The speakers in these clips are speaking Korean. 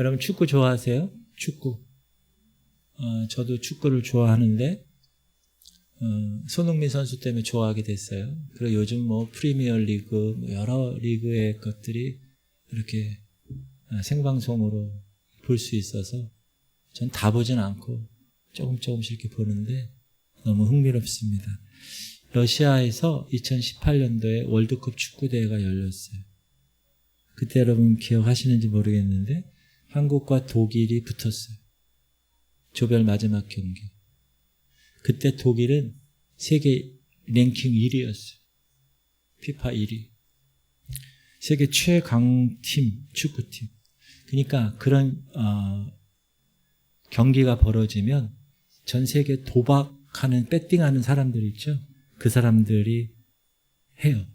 여러분 축구 좋아하세요? 축구. 저도 축구를 좋아하는데 손흥민 선수 때문에 좋아하게 됐어요. 그리고 요즘 프리미어 리그 여러 리그의 것들이 이렇게 생방송으로 볼 수 있어서 전 다 보진 않고 조금씩 이렇게 보는데 너무 흥미롭습니다. 러시아에서 2018년도에 월드컵 축구대회가 열렸어요. 그때 여러분 기억하시는지 모르겠는데 한국과 독일이 붙었어요. 조별 마지막 경기. 그때 독일은 세계 랭킹 1위였어요. 피파 1위. 세계 최강팀, 축구팀. 그러니까 그런 경기가 벌어지면 전 세계 도박하는, 배팅하는 사람들 있죠? 그 사람들이 해요.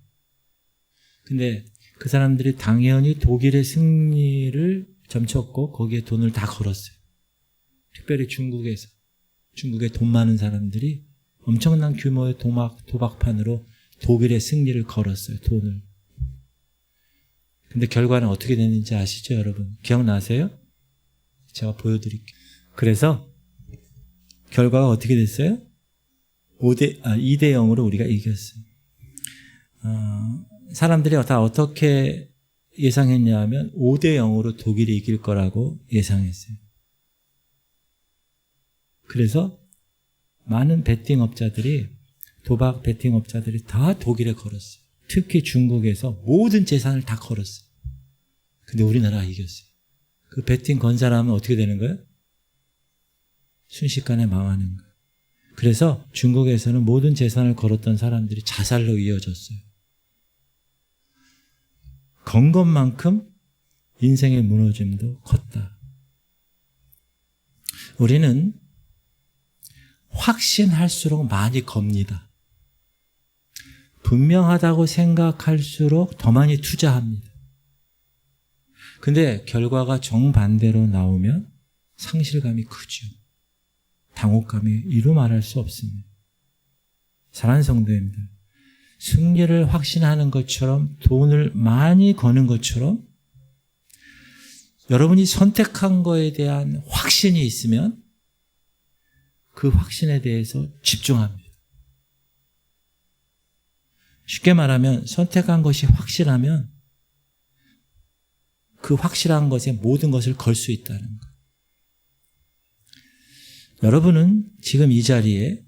근데 그 사람들이 당연히 독일의 승리를 점쳤고 거기에 돈을 다 걸었어요. 특별히 중국에 돈 많은 사람들이 엄청난 규모의 도박판으로 독일의 승리를 걸었어요. 돈을. 근데 결과는 어떻게 됐는지 아시죠, 여러분? 기억나세요? 제가 보여드릴게요. 그래서 결과가 어떻게 됐어요? 2대 0으로 우리가 이겼어요. 사람들이 다 어떻게 예상했냐 하면 5대 0으로 독일이 이길 거라고 예상했어요. 그래서 많은 도박 베팅업자들이 다 독일에 걸었어요. 특히 중국에서 모든 재산을 다 걸었어요. 근데 우리나라가 이겼어요. 그 베팅 건 사람은 어떻게 되는 거예요? 순식간에 망하는 거예요. 그래서 중국에서는 모든 재산을 걸었던 사람들이 자살로 이어졌어요. 건 것만큼 인생의 무너짐도 컸다. 우리는 확신할수록 많이 겁니다. 분명하다고 생각할수록 더 많이 투자합니다. 근데 결과가 정반대로 나오면 상실감이 크죠. 당혹감이 이루 말할 수 없습니다. 사랑하는 성도님들, 승리를 확신하는 것처럼, 돈을 많이 거는 것처럼 여러분이 선택한 거에 대한 확신이 있으면 그 확신에 대해서 집중합니다. 쉽게 말하면 선택한 것이 확실하면 그 확실한 것에 모든 것을 걸 수 있다는 것. 여러분은 지금 이 자리에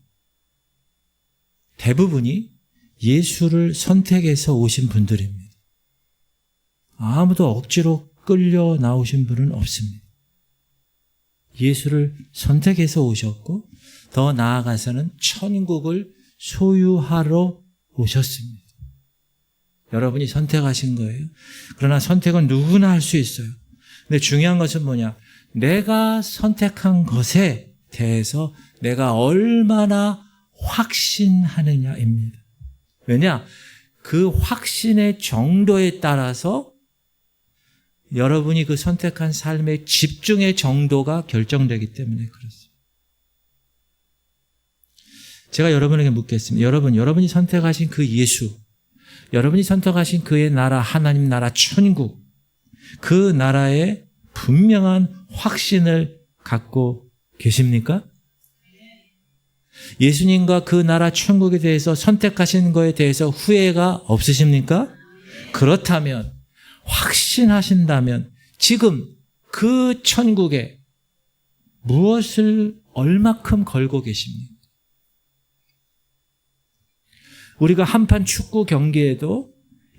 대부분이 예수를 선택해서 오신 분들입니다. 아무도 억지로 끌려 나오신 분은 없습니다. 예수를 선택해서 오셨고 더 나아가서는 천국을 소유하러 오셨습니다. 여러분이 선택하신 거예요. 그러나 선택은 누구나 할 수 있어요. 근데 중요한 것은 뭐냐? 내가 선택한 것에 대해서 내가 얼마나 확신하느냐입니다. 왜냐? 그 확신의 정도에 따라서 여러분이 그 선택한 삶의 집중의 정도가 결정되기 때문에 그렇습니다. 제가 여러분에게 묻겠습니다. 여러분이 선택하신 그 예수, 여러분이 선택하신 그의 나라, 하나님 나라, 천국, 그 나라에 분명한 확신을 갖고 계십니까? 예수님과 그 나라 천국에 대해서 선택하신 거에 대해서 후회가 없으십니까? 그렇다면, 확신하신다면 지금 그 천국에 무엇을 얼마큼 걸고 계십니까? 우리가 한판 축구 경기에도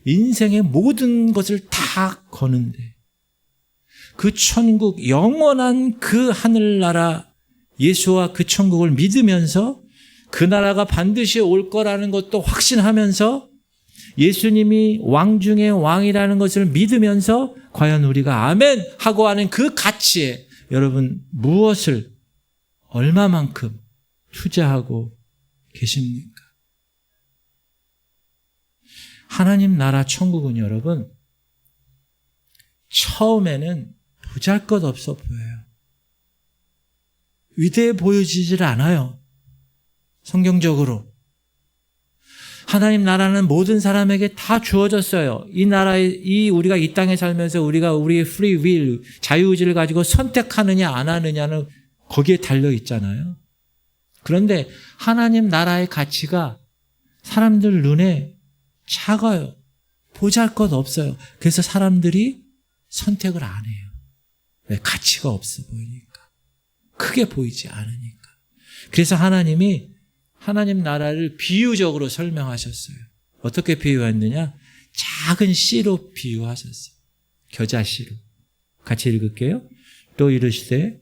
인생의 모든 것을 다 거는데 그 천국, 영원한 그 하늘나라 예수와 그 천국을 믿으면서 그 나라가 반드시 올 거라는 것도 확신하면서 예수님이 왕 중의 왕이라는 것을 믿으면서 과연 우리가 아멘 하고 하는 그 가치에 여러분 무엇을 얼마만큼 투자하고 계십니까? 하나님 나라 천국은 여러분 처음에는 보잘것없어 보여요. 위대해 보여지질 않아요. 성경적으로. 하나님 나라는 모든 사람에게 다 주어졌어요. 우리가 이 땅에 살면서 우리가 우리의 free will, 자유의지를 가지고 선택하느냐 안 하느냐는 거기에 달려 있잖아요. 그런데 하나님 나라의 가치가 사람들 눈에 작아요. 보잘것 없어요. 그래서 사람들이 선택을 안 해요. 왜? 가치가 없어 보이니까. 크게 보이지 않으니까. 그래서 하나님이 하나님 나라를 비유적으로 설명하셨어요. 어떻게 비유했느냐? 작은 씨로 비유하셨어요. 겨자씨로. 같이 읽을게요. 또 이르시되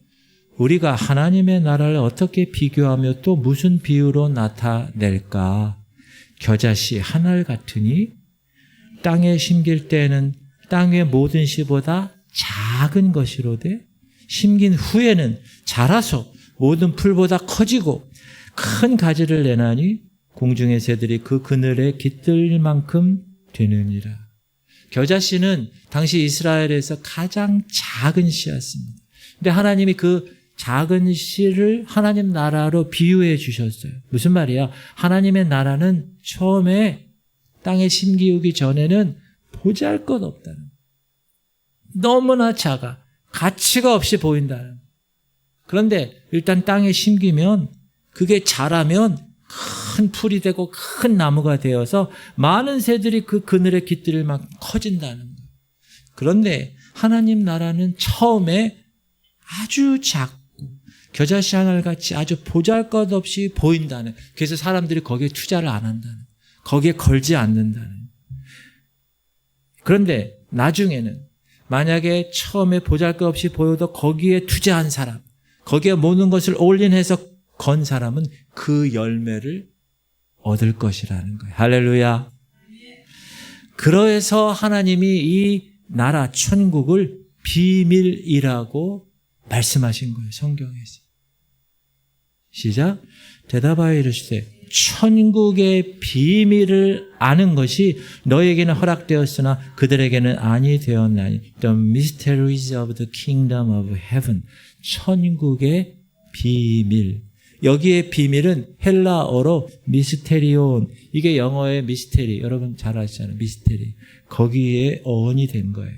우리가 하나님의 나라를 어떻게 비교하며 또 무슨 비유로 나타낼까? 겨자씨 한 알 같으니 땅에 심길 때에는 땅의 모든 씨보다 작은 것이로되 심긴 후에는 자라서 모든 풀보다 커지고 큰 가지를 내나니 공중의 새들이 그 그늘에 깃들 만큼 되느니라. 겨자씨는 당시 이스라엘에서 가장 작은 씨였습니다. 근데 하나님이 그 작은 씨를 하나님 나라로 비유해 주셨어요. 무슨 말이야? 하나님의 나라는 처음에 땅에 심기우기 전에는 보잘것없다는, 너무나 작아, 가치가 없이 보인다는. 그런데 일단 땅에 심기면 그게 자라면 큰 풀이 되고 큰 나무가 되어서 많은 새들이 그 그늘에 깃들일 만큼 커진다는 거예요. 그런데 하나님 나라는 처음에 아주 작고 겨자씨 한 알같이 아주 보잘것없이 보인다는, 그래서 사람들이 거기에 투자를 안 한다는, 거기에 걸지 않는다는. 그런데 나중에는 만약에 처음에 보잘것없이 보여도 거기에 투자한 사람, 거기에 모든 것을 올인해서 건 사람은 그 열매를 얻을 것이라는 거예요. 할렐루야. 그래서 하나님이 이 나라 천국을 비밀이라고 말씀하신 거예요. 성경에서. 시작. 대답하여 이르시되 천국의 비밀을 아는 것이 너에게는 허락되었으나 그들에게는 아니 되었나니. The mysteries of the kingdom of heaven. 천국의 비밀. 여기에 비밀은 헬라어로 미스테리온, 이게 영어의 미스테리, 여러분 잘 아시잖아요. 미스테리. 거기에 어원이 된 거예요.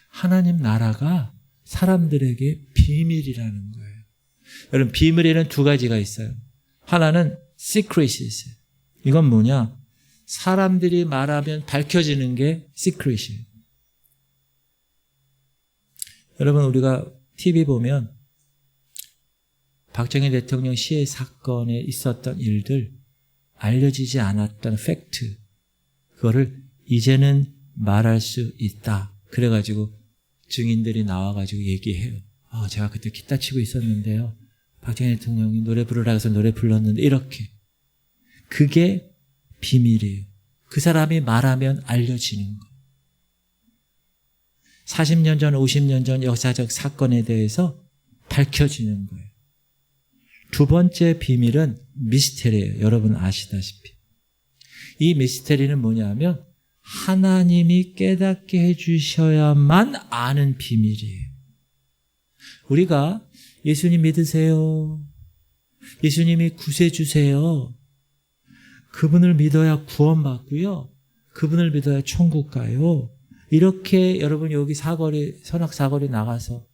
하나님 나라가 사람들에게 비밀이라는 거예요. 여러분, 비밀에는 두 가지가 있어요. 하나는 secrets. 이건 뭐냐? 사람들이 말하면 밝혀지는 게 secret이에요. 여러분, 우리가 TV 보면 박정희 대통령 시해 사건에 있었던 일들, 알려지지 않았던 팩트, 그거를 이제는 말할 수 있다. 그래가지고 증인들이 나와가지고 얘기해요. 제가 그때 기타 치고 있었는데요. 박정희 대통령이 노래 부르라고 해서 노래 불렀는데 이렇게. 그게 비밀이에요. 그 사람이 말하면 알려지는 거. 40년 전, 50년 전 역사적 사건에 대해서 밝혀지는 거예요. 두 번째 비밀은 미스테리예요. 여러분 아시다시피. 이 미스테리는 뭐냐면 하나님이 깨닫게 해주셔야만 아는 비밀이에요. 우리가 예수님 믿으세요. 예수님이 구세주세요. 그분을 믿어야 구원받고요. 그분을 믿어야 천국 가요. 이렇게 여러분 여기 선악 사거리 나가서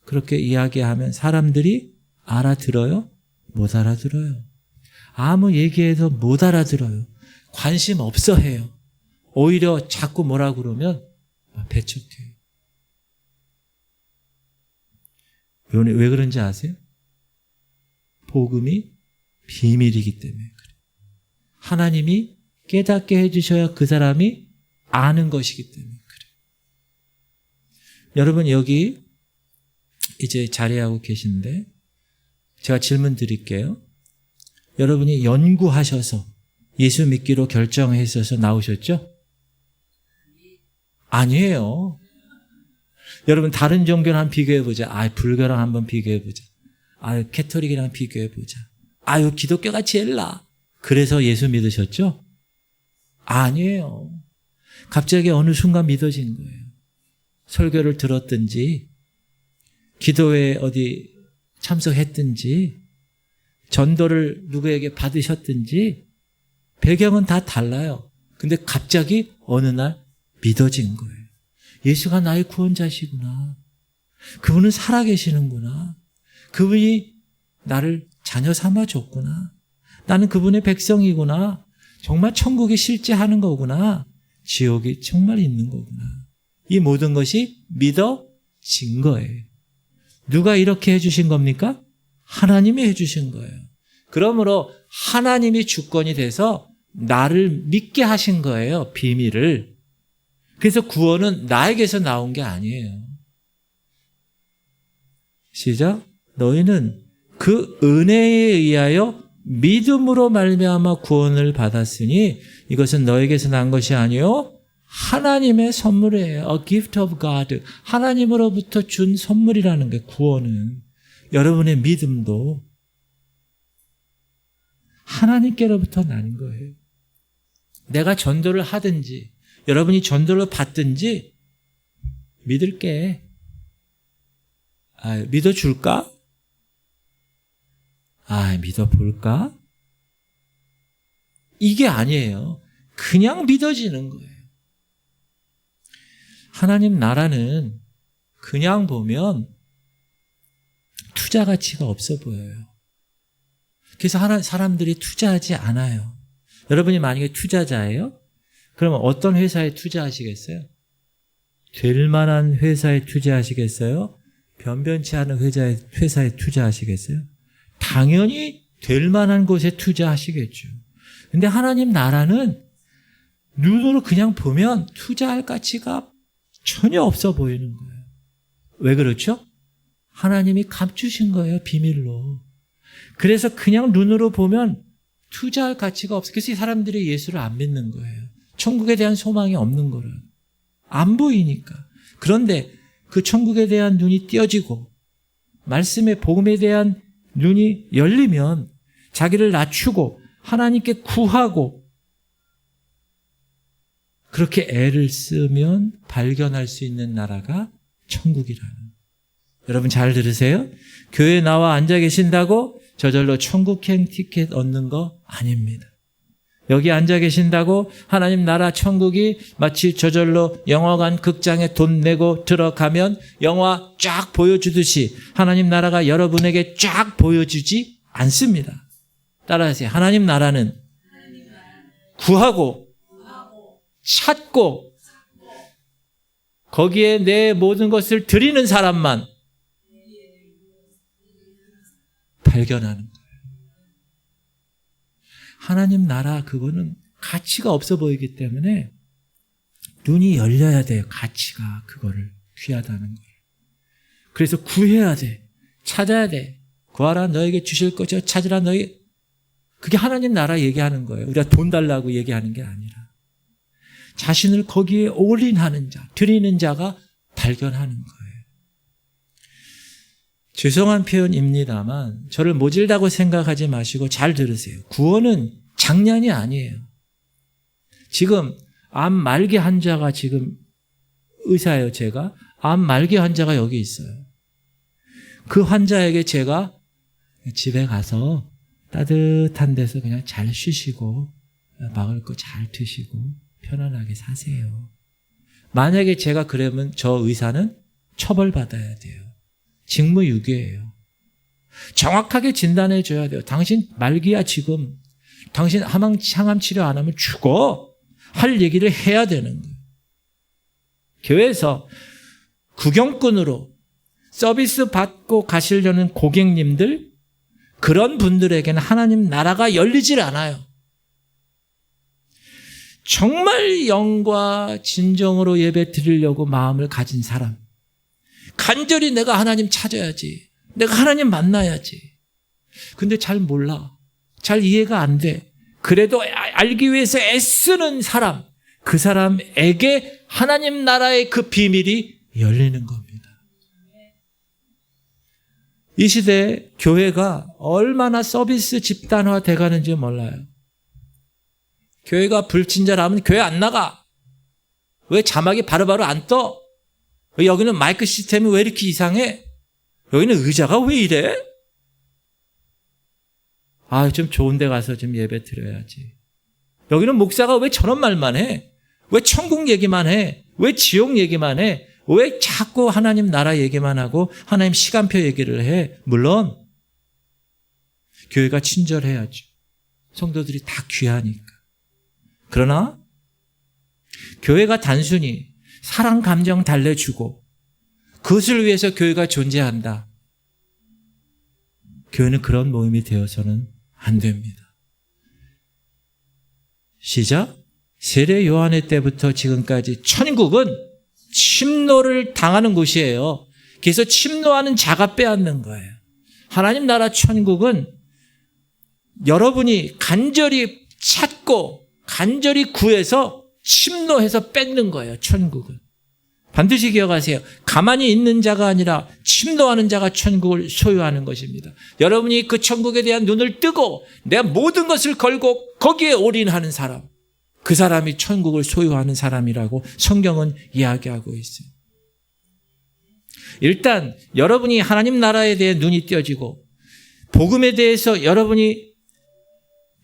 그렇게 이야기하면 사람들이 알아들어요? 못 알아들어요. 아무 얘기해도 못 알아들어요. 관심 없어 해요. 오히려 자꾸 뭐라 그러면 배척해요. 왜 그런지 아세요? 복음이 비밀이기 때문에 그래요. 하나님이 깨닫게 해주셔야 그 사람이 아는 것이기 때문에 그래요. 여러분 여기 이제 자리하고 계신데 제가 질문 드릴게요. 여러분이 연구하셔서 예수 믿기로 결정하셔서 나오셨죠? 아니에요. 여러분 다른 종교랑 한번 비교해보자. 불교랑 한번 비교해보자. 캐토릭이랑 비교해보자. 기독교가 제일 나아. 그래서 예수 믿으셨죠? 아니에요. 갑자기 어느 순간 믿어진 거예요. 설교를 들었든지 기도회 어디 참석했든지 전도를 누구에게 받으셨든지 배경은 다 달라요. 근데 갑자기 어느 날 믿어진 거예요. 예수가 나의 구원자시구나. 그분은 살아계시는구나. 그분이 나를 자녀 삼아줬구나. 나는 그분의 백성이구나. 정말 천국이 실제 하는 거구나. 지옥이 정말 있는 거구나. 이 모든 것이 믿어진 거예요. 누가 이렇게 해주신 겁니까? 하나님이 해주신 거예요. 그러므로 하나님이 주권이 돼서 나를 믿게 하신 거예요. 비밀을. 그래서 구원은 나에게서 나온 게 아니에요. 시작. 너희는 그 은혜에 의하여 믿음으로 말미암아 구원을 받았으니 이것은 너에게서 난 것이 아니요 하나님의 선물이에요. A gift of God. 하나님으로부터 준 선물이라는 게 구원은. 여러분의 믿음도 하나님께로부터 나는 거예요. 내가 전도를 하든지 여러분이 전도를 받든지 믿을게. 믿어줄까? 믿어볼까? 이게 아니에요. 그냥 믿어지는 거예요. 하나님 나라는 그냥 보면 투자 가치가 없어 보여요. 그래서 사람들이 투자하지 않아요. 여러분이 만약에 투자자예요? 그러면 어떤 회사에 투자하시겠어요? 될 만한 회사에 투자하시겠어요? 변변치 않은 회사에 투자하시겠어요? 당연히 될 만한 곳에 투자하시겠죠. 근데 하나님 나라는 눈으로 그냥 보면 투자할 가치가 전혀 없어 보이는 거예요. 왜 그렇죠? 하나님이 감추신 거예요, 비밀로. 그래서 그냥 눈으로 보면 투자할 가치가 없어요. 그래서 이 사람들이 예수를 안 믿는 거예요. 천국에 대한 소망이 없는 거를. 안 보이니까. 그런데 그 천국에 대한 눈이 띄어지고 말씀의 복음에 대한 눈이 열리면 자기를 낮추고 하나님께 구하고 그렇게 애를 쓰면 발견할 수 있는 나라가 천국이라는. 여러분 잘 들으세요? 교회에 나와 앉아 계신다고 저절로 천국행 티켓 얻는 거 아닙니다. 여기 앉아 계신다고 하나님 나라 천국이 마치 저절로 영화관 극장에 돈 내고 들어가면 영화 쫙 보여주듯이 하나님 나라가 여러분에게 쫙 보여주지 않습니다. 따라하세요. 하나님 나라는 구하고 찾고 거기에 내 모든 것을 드리는 사람만 발견하는 거예요. 하나님 나라 그거는 가치가 없어 보이기 때문에 눈이 열려야 돼요. 가치가 그거를 귀하다는 걸. 그래서 구해야 돼. 찾아야 돼. 구하라 너에게 주실 것이요 찾으라 너에게. 그게 하나님 나라 얘기하는 거예요. 우리가 돈 달라고 얘기하는 게 아니라 자신을 거기에 올인하는 자, 드리는 자가 발견하는 거예요. 죄송한 표현입니다만 저를 모질다고 생각하지 마시고 잘 들으세요. 구원은 장난이 아니에요. 지금 암 말기 환자가 지금 의사예요. 제가 암 말기 환자가 여기 있어요. 그 환자에게 제가 집에 가서 따뜻한 데서 그냥 잘 쉬시고 먹을 거 잘 드시고 편안하게 사세요. 만약에 제가 그러면 저 의사는 처벌받아야 돼요. 직무유기예요. 정확하게 진단해 줘야 돼요. 당신 말기야 지금. 당신 항암 치료 안 하면 죽어. 할 얘기를 해야 되는 거예요. 교회에서 구경꾼으로 서비스 받고 가시려는 고객님들, 그런 분들에게는 하나님 나라가 열리질 않아요. 정말 영과 진정으로 예배 드리려고 마음을 가진 사람, 간절히 내가 하나님 찾아야지, 내가 하나님 만나야지. 근데 잘 몰라. 잘 이해가 안 돼. 그래도 알기 위해서 애쓰는 사람, 그 사람에게 하나님 나라의 그 비밀이 열리는 겁니다. 이 시대에 교회가 얼마나 서비스 집단화 돼가는지 몰라요. 교회가 불친절하면 교회 안 나가. 왜 자막이 바로바로 안 떠? 여기는 마이크 시스템이 왜 이렇게 이상해? 여기는 의자가 왜 이래? 좀 좋은 데 가서 좀 예배 드려야지. 여기는 목사가 왜 저런 말만 해? 왜 천국 얘기만 해? 왜 지옥 얘기만 해? 왜 자꾸 하나님 나라 얘기만 하고 하나님 시간표 얘기를 해? 물론 교회가 친절해야죠. 성도들이 다 귀하니까. 그러나 교회가 단순히 사랑 감정 달래주고 그것을 위해서 교회가 존재한다. 교회는 그런 모임이 되어서는 안 됩니다. 시작. 세례 요한의 때부터 지금까지 천국은 침노를 당하는 곳이에요. 그래서 침노하는 자가 빼앗는 거예요. 하나님 나라 천국은 여러분이 간절히 찾고 간절히 구해서 침노해서 뺏는 거예요. 천국은. 반드시 기억하세요. 가만히 있는 자가 아니라 침노하는 자가 천국을 소유하는 것입니다. 여러분이 그 천국에 대한 눈을 뜨고 내 모든 것을 걸고 거기에 올인하는 사람, 그 사람이 천국을 소유하는 사람이라고 성경은 이야기하고 있어요. 일단 여러분이 하나님 나라에 대해 눈이 띄어지고 복음에 대해서 여러분이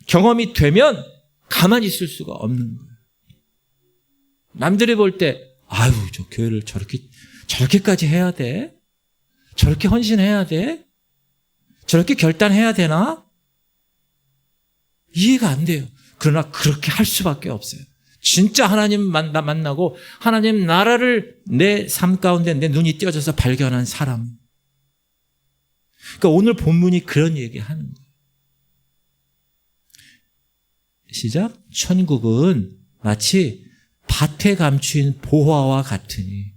경험이 되면 가만히 있을 수가 없는 거예요. 남들이 볼 때 아유, 저 교회를 저렇게까지 해야 돼? 저렇게 헌신해야 돼? 저렇게 결단해야 되나? 이해가 안 돼요. 그러나 그렇게 할 수밖에 없어요. 진짜 하나님 만나고 하나님 나라를 내 삶 가운데 내 눈이 띄어져서 발견한 사람. 그러니까 오늘 본문이 그런 얘기하는 거예요. 시작. 천국은 마치 밭에 감추인 보화와 같으니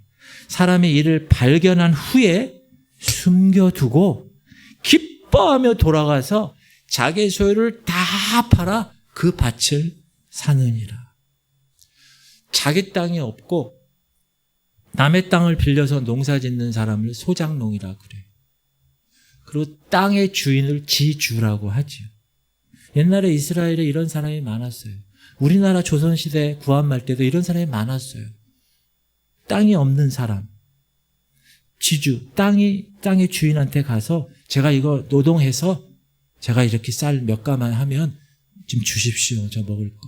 사람이 이를 발견한 후에 숨겨두고 기뻐하며 돌아가서 자기의 소유를 다 팔아 그 밭을 사느니라. 자기 땅이 없고 남의 땅을 빌려서 농사 짓는 사람을 소작농이라 그래요. 그리고 땅의 주인을 지주라고 하죠. 옛날에 이스라엘에 이런 사람이 많았어요. 우리나라 조선시대 구한말 때도 이런 사람이 많았어요. 땅이 없는 사람. 지주, 땅의 주인한테 가서 제가 이거 노동해서 제가 이렇게 쌀 몇 가만 하면 좀 주십시오. 저 먹을 거.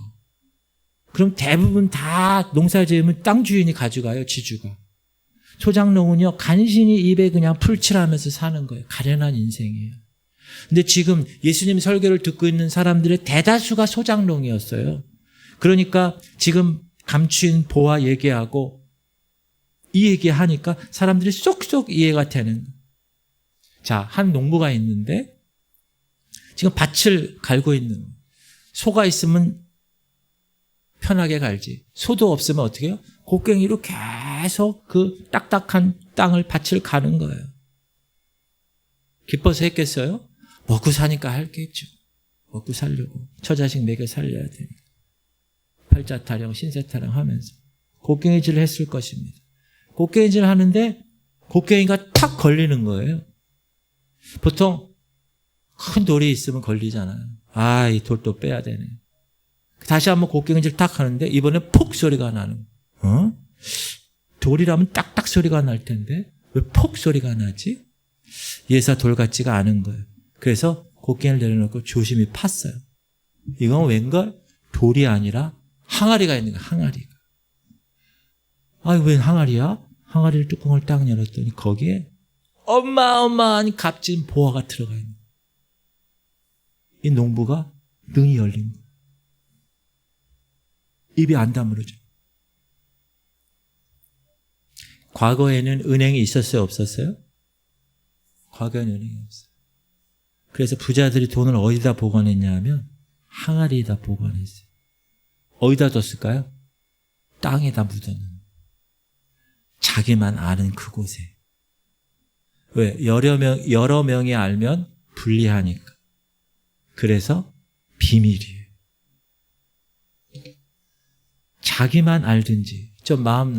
그럼 대부분 다 농사 지으면 땅 주인이 가져가요. 지주가. 소작농은요. 간신히 입에 그냥 풀칠하면서 사는 거예요. 가련한 인생이에요. 근데 지금 예수님 설교를 듣고 있는 사람들의 대다수가 소작농이었어요. 그러니까 지금 감추인 보화 얘기하고 이 얘기하니까 사람들이 쏙쏙 이해가 되는 거예요. 자, 한 농부가 있는데 지금 밭을 갈고 있는 거예요. 소가 있으면 편하게 갈지. 소도 없으면 어떻게 해요? 곡괭이로 계속 그 딱딱한 땅을 밭을 가는 거예요. 기뻐서 했겠어요? 먹고 사니까 할겠죠. 먹고 살려고. 처자식 먹여 살려야 되니까. 팔자 타령, 신세 타령 하면서 곡괭이질을 했을 것입니다. 곡괭이질 하는데 곡괭이가 탁 걸리는 거예요. 보통 큰 돌이 있으면 걸리잖아요. 아, 이 돌 또 빼야 되네. 다시 한번 곡괭이질 탁 하는데 이번에 폭 소리가 나는 거예요. 돌이라면 딱딱 소리가 날 텐데 왜 폭 소리가 나지? 예사 돌 같지가 않은 거예요. 그래서 곡괭이를 내려놓고 조심히 팠어요. 이건 웬걸? 돌이 아니라 항아리가 있는 거야. 항아리가. 아, 웬 항아리야? 항아리를 뚜껑을 딱 열었더니 거기에 어마어마한 값진 보화가 들어가 있는 거야. 이 농부가 눈이 열린 거야. 입이 안 다물어져. 과거에는 은행이 있었어요? 없었어요? 과거에는 은행이 없어요. 그래서 부자들이 돈을 어디다 보관했냐 하면 항아리에다 보관했어요. 어디다 뒀을까요? 땅에다 묻어놓은. 자기만 아는 그곳에. 왜? 여러 명이 알면 불리하니까. 그래서 비밀이에요. 자기만 알든지 저 마음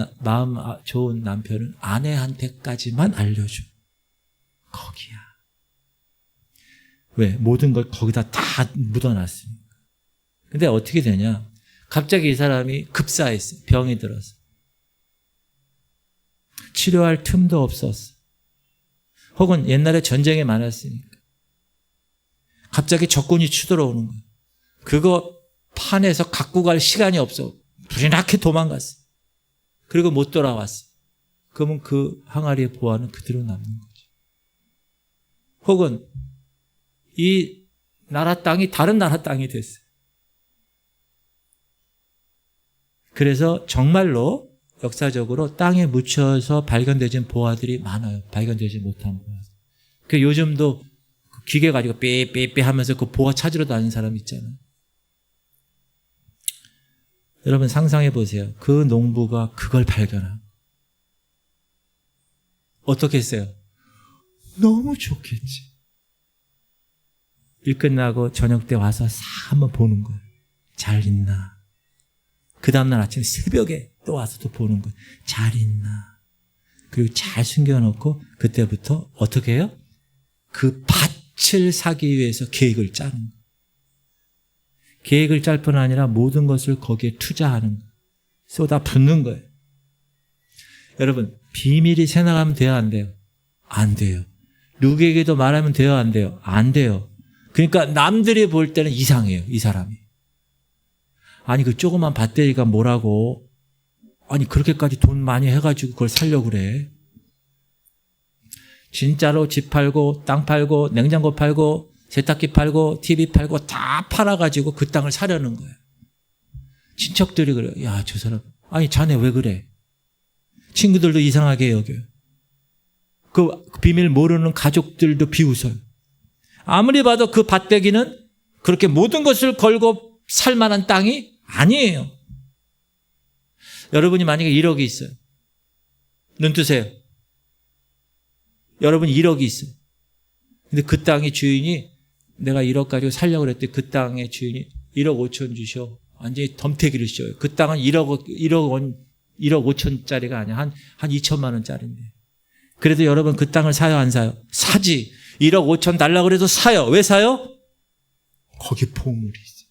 좋은 남편은 아내한테까지만 알려줘. 거기야. 왜? 모든 걸 거기다 다 묻어놨으니까. 근데 어떻게 되냐? 갑자기 이 사람이 급사했어. 병이 들어서. 치료할 틈도 없었어. 혹은 옛날에 전쟁이 많았으니까. 갑자기 적군이 쳐들어오는 거야. 그거 판에서 갖고 갈 시간이 없어. 불이 나게 도망갔어. 그리고 못 돌아왔어. 그러면 그 항아리의 보화는 그대로 남는 거죠. 혹은 이 나라 땅이 다른 나라 땅이 됐어요. 그래서 정말로 역사적으로 땅에 묻혀서 발견되진 보화들이 많아요. 발견되지 못한 보화. 그 요즘도 기계 가지고 삐삐삐 하면서 그 보화 찾으러 다니는 사람 있잖아요. 여러분 상상해 보세요. 그 농부가 그걸 발견하고 어떻게 했어요? 너무 좋겠지. 일 끝나고 저녁 때 와서 싹 한번 보는 거예요. 잘 있나? 그 다음날 아침 새벽에 또 와서 또 보는 거예요. 잘 있나? 그리고 잘 숨겨놓고 그때부터 어떻게 해요? 그 밭을 사기 위해서 계획을 짜는 거예요. 계획을 짤 뿐 아니라 모든 것을 거기에 투자하는 거예요. 쏟아붓는 거예요. 여러분 비밀이 새나가면 돼요? 안 돼요? 안 돼요. 누구에게도 말하면 돼요? 안 돼요? 안 돼요. 그러니까 남들이 볼 때는 이상해요. 이 사람이. 아니 그 조그만 밭대리가 뭐라고 아니 그렇게까지 돈 많이 해가지고 그걸 살려고 그래. 진짜로 집 팔고 땅 팔고 냉장고 팔고 세탁기 팔고 TV 팔고 다 팔아가지고 그 땅을 사려는 거예요. 친척들이 그래요. 야, 저 사람 아니 자네 왜 그래? 친구들도 이상하게 여겨요. 그 비밀 모르는 가족들도 비웃어요. 아무리 봐도 그 밭대기는 그렇게 모든 것을 걸고 살 만한 땅이 아니에요. 여러분이 만약에 1억이 있어요. 눈 뜨세요. 여러분 1억이 있어요. 근데 그 땅의 주인이 내가 1억 가지고 살려고 그랬더니 그 땅의 주인이 1억 5천 주셔. 완전히 덤태기를 씌워요. 그 땅은 1억 5천짜리가 아니야. 한 2천만 원짜리인데. 그래도 여러분 그 땅을 사요 안 사요? 사지. 1억 5천 달라고 그래도 사요. 왜 사요? 거기 보물이 있어요.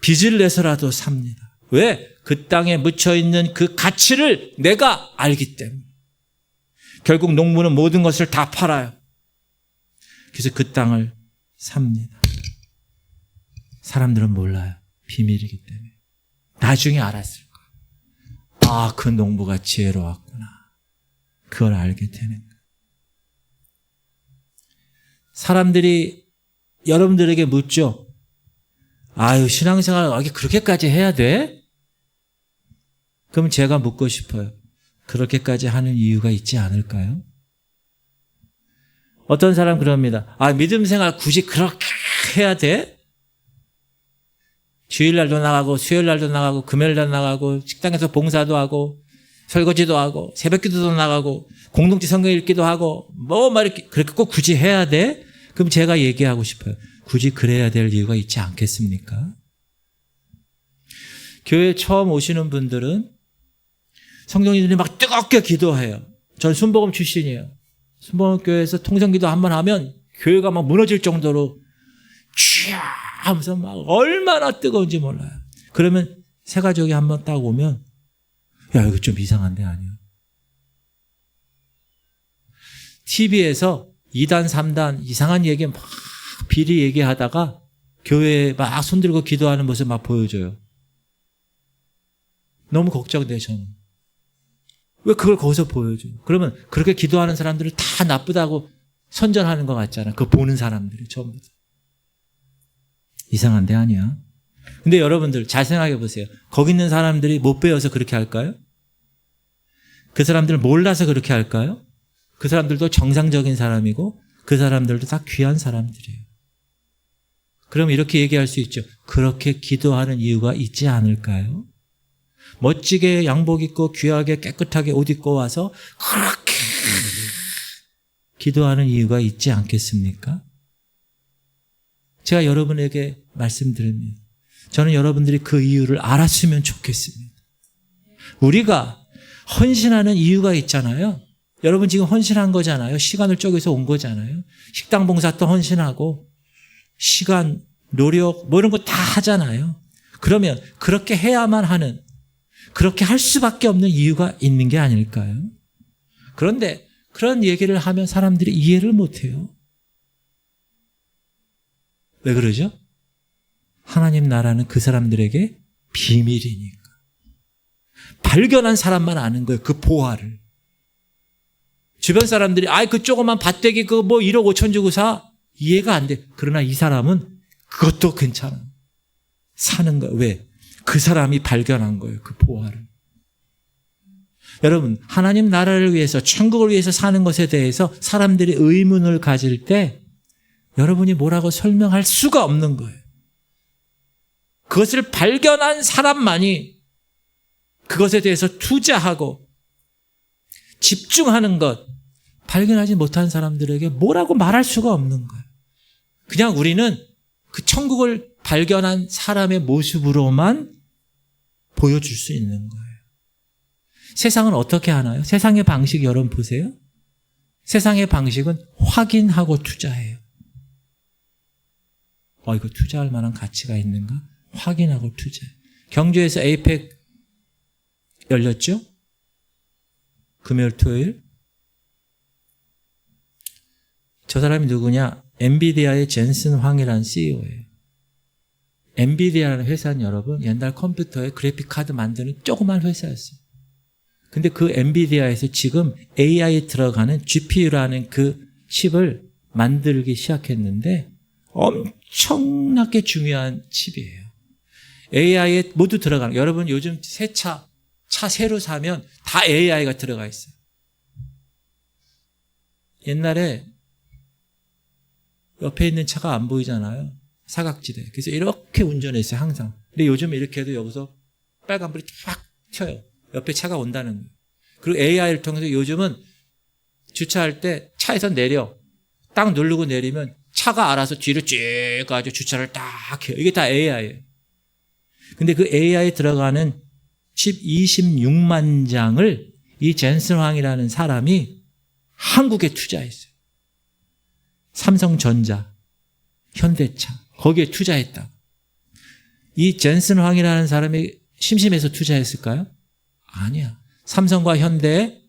빚을 내서라도 삽니다. 왜? 그 땅에 묻혀있는 그 가치를 내가 알기 때문에. 결국 농부는 모든 것을 다 팔아요. 그래서 그 땅을 삽니다. 사람들은 몰라요. 비밀이기 때문에. 나중에 알았을 거예요. 아, 그 농부가 지혜로웠구나. 그걸 알게 되는 거예요. 사람들이 여러분들에게 묻죠. 아유, 신앙생활 그렇게까지 해야 돼? 그럼 제가 묻고 싶어요. 그렇게까지 하는 이유가 있지 않을까요? 어떤 사람 그럽니다. 아, 믿음 생활 굳이 그렇게 해야 돼? 주일날도 나가고 수요일날도 나가고 금요일날 나가고 식당에서 봉사도 하고 설거지도 하고 새벽기도도 나가고 공동체 성경 읽기도 하고 이렇게 그렇게 꼭 굳이 해야 돼? 그럼 제가 얘기하고 싶어요. 굳이 그래야 될 이유가 있지 않겠습니까? 교회 처음 오시는 분들은 성도님들이 막 뜨겁게 기도해요. 전 순복음 출신이에요. 순복음교회에서 통성기도 한번 하면 교회가 막 무너질 정도로 쥐야 하면서 막 얼마나 뜨거운지 몰라요. 그러면 새 가족이 한번 딱 오면 야, 이거 좀 이상한데 아니야. TV에서 2단, 3단 이상한 얘기 막 비리 얘기하다가 교회에 막 손들고 기도하는 모습 막 보여줘요. 너무 걱정돼요, 저는. 왜 그걸 거기서 보여줘요? 그러면 그렇게 기도하는 사람들을 다 나쁘다고 선전하는 것 같잖아요. 그거 보는 사람들이 전부 다. 이상한데 아니야. 근데 여러분들 잘 생각해 보세요. 거기 있는 사람들이 못 배워서 그렇게 할까요? 그 사람들 몰라서 그렇게 할까요? 그 사람들도 정상적인 사람이고 그 사람들도 다 귀한 사람들이에요. 그럼 이렇게 얘기할 수 있죠. 그렇게 기도하는 이유가 있지 않을까요? 멋지게 양복 입고 귀하게 깨끗하게 옷 입고 와서 그렇게 기도하는 이유가 있지 않겠습니까? 제가 여러분에게 말씀드립니다. 저는 여러분들이 그 이유를 알았으면 좋겠습니다. 우리가 헌신하는 이유가 있잖아요. 여러분 지금 헌신한 거잖아요. 시간을 쪼개서 온 거잖아요. 식당 봉사 또 헌신하고 시간, 노력 뭐 이런 거 다 하잖아요. 그러면 그렇게 해야만 하는, 그렇게 할 수밖에 없는 이유가 있는 게 아닐까요? 그런데 그런 얘기를 하면 사람들이 이해를 못해요. 왜 그러죠? 하나님 나라는 그 사람들에게 비밀이니까. 발견한 사람만 아는 거예요. 그 보화를. 주변 사람들이 그 조그만 밭대기 그거 뭐 1억 5천 주고 사? 이해가 안 돼. 그러나 이 사람은 그것도 괜찮아. 사는 거예요. 왜? 그 사람이 발견한 거예요. 그 보화를. 여러분, 하나님 나라를 위해서, 천국을 위해서 사는 것에 대해서 사람들이 의문을 가질 때 여러분이 뭐라고 설명할 수가 없는 거예요. 그것을 발견한 사람만이 그것에 대해서 투자하고 집중하는 것, 발견하지 못한 사람들에게 뭐라고 말할 수가 없는 거예요. 그냥 우리는 그 천국을 발견한 사람의 모습으로만 보여줄 수 있는 거예요. 세상은 어떻게 하나요? 세상의 방식 여러분 보세요. 세상의 방식은 확인하고 투자해요. 이거 투자할 만한 가치가 있는가? 확인하고 투자해요. 경주에서 에이펙 열렸죠? 금요일, 토요일. 저 사람이 누구냐? 엔비디아의 젠슨 황이라는 CEO예요. 엔비디아라는 회사는 여러분 옛날 컴퓨터에 그래픽 카드 만드는 조그만 회사였어요. 근데 그 엔비디아에서 지금 AI에 들어가는 GPU라는 그 칩을 만들기 시작했는데 엄청나게 중요한 칩이에요. AI에 모두 들어가는, 여러분 요즘 새 차 새로 사면 다 AI가 들어가 있어요. 옛날에 옆에 있는 차가 안 보이잖아요. 사각지대. 그래서 이렇게 운전했어요, 항상. 근데 요즘 이렇게 해도 여기서 빨간불이 쫙 켜요. 옆에 차가 온다는 거예요. 그리고 AI를 통해서 요즘은 주차할 때 차에서 내려. 딱 누르고 내리면 차가 알아서 뒤로 쭉 가지고 주차를 딱 해요. 이게 다 AI예요. 근데 그 AI에 들어가는 칩 26만 장을 이 젠슨 황이라는 사람이 한국에 투자했어요. 삼성전자, 현대차, 거기에 투자했다. 이 젠슨 황이라는 사람이 심심해서 투자했을까요? 아니야. 삼성과 현대에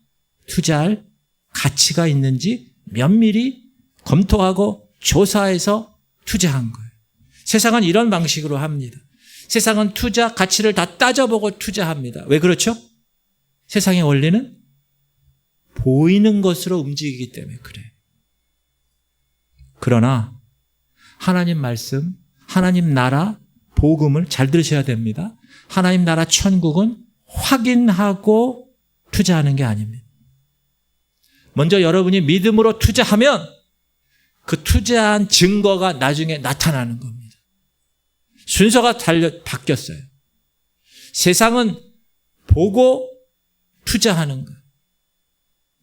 투자할 가치가 있는지 면밀히 검토하고 조사해서 투자한 거예요. 세상은 이런 방식으로 합니다. 세상은 투자 가치를 다 따져보고 투자합니다. 왜 그렇죠? 세상의 원리는 보이는 것으로 움직이기 때문에 그래요. 그러나 하나님 말씀, 하나님 나라, 복음을 잘 들으셔야 됩니다. 하나님 나라 천국은 확인하고 투자하는 게 아닙니다. 먼저 여러분이 믿음으로 투자하면 그 투자한 증거가 나중에 나타나는 겁니다. 순서가 바뀌었어요. 세상은 보고 투자하는 거예요.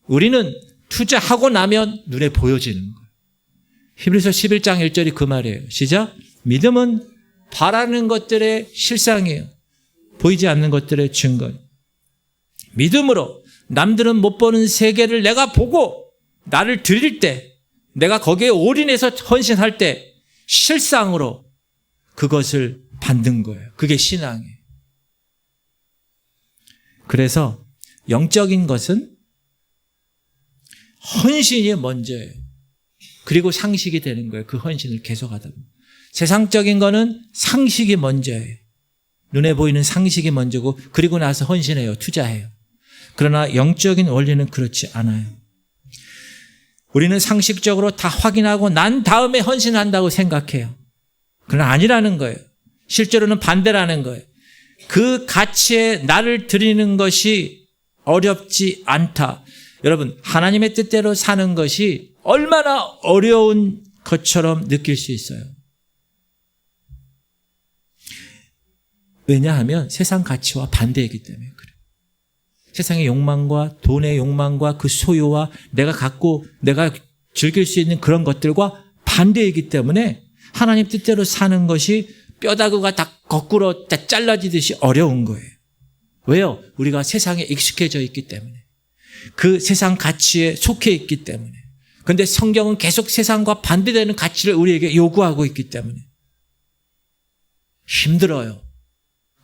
우리는 투자하고 나면 눈에 보여지는 거예요. 히브리서 11장 1절이 그 말이에요. 시작. 믿음은 바라는 것들의 실상이에요. 보이지 않는 것들의 증거. 믿음으로 남들은 못 보는 세계를 내가 보고 나를 드릴 때, 내가 거기에 올인해서 헌신할 때 실상으로 그것을 받는 거예요. 그게 신앙이에요. 그래서 영적인 것은 헌신이 먼저예요. 그리고 상식이 되는 거예요. 그 헌신을 계속하다 보면. 세상적인 거는 상식이 먼저예요. 눈에 보이는 상식이 먼저고 그리고 나서 헌신해요. 투자해요. 그러나 영적인 원리는 그렇지 않아요. 우리는 상식적으로 다 확인하고 난 다음에 헌신한다고 생각해요. 그러나 아니라는 거예요. 실제로는 반대라는 거예요. 그 가치에 나를 드리는 것이 어렵지 않다. 여러분, 하나님의 뜻대로 사는 것이 얼마나 어려운 것처럼 느낄 수 있어요. 왜냐하면 세상 가치와 반대이기 때문에 그래요. 세상의 욕망과 돈의 욕망과 그 소유와 내가 즐길 수 있는 그런 것들과 반대이기 때문에 하나님 뜻대로 사는 것이 뼈다구가 다 거꾸로 다 잘라지듯이 어려운 거예요. 왜요? 우리가 세상에 익숙해져 있기 때문에. 그 세상 가치에 속해 있기 때문에. 그런데 성경은 계속 세상과 반대되는 가치를 우리에게 요구하고 있기 때문에 힘들어요.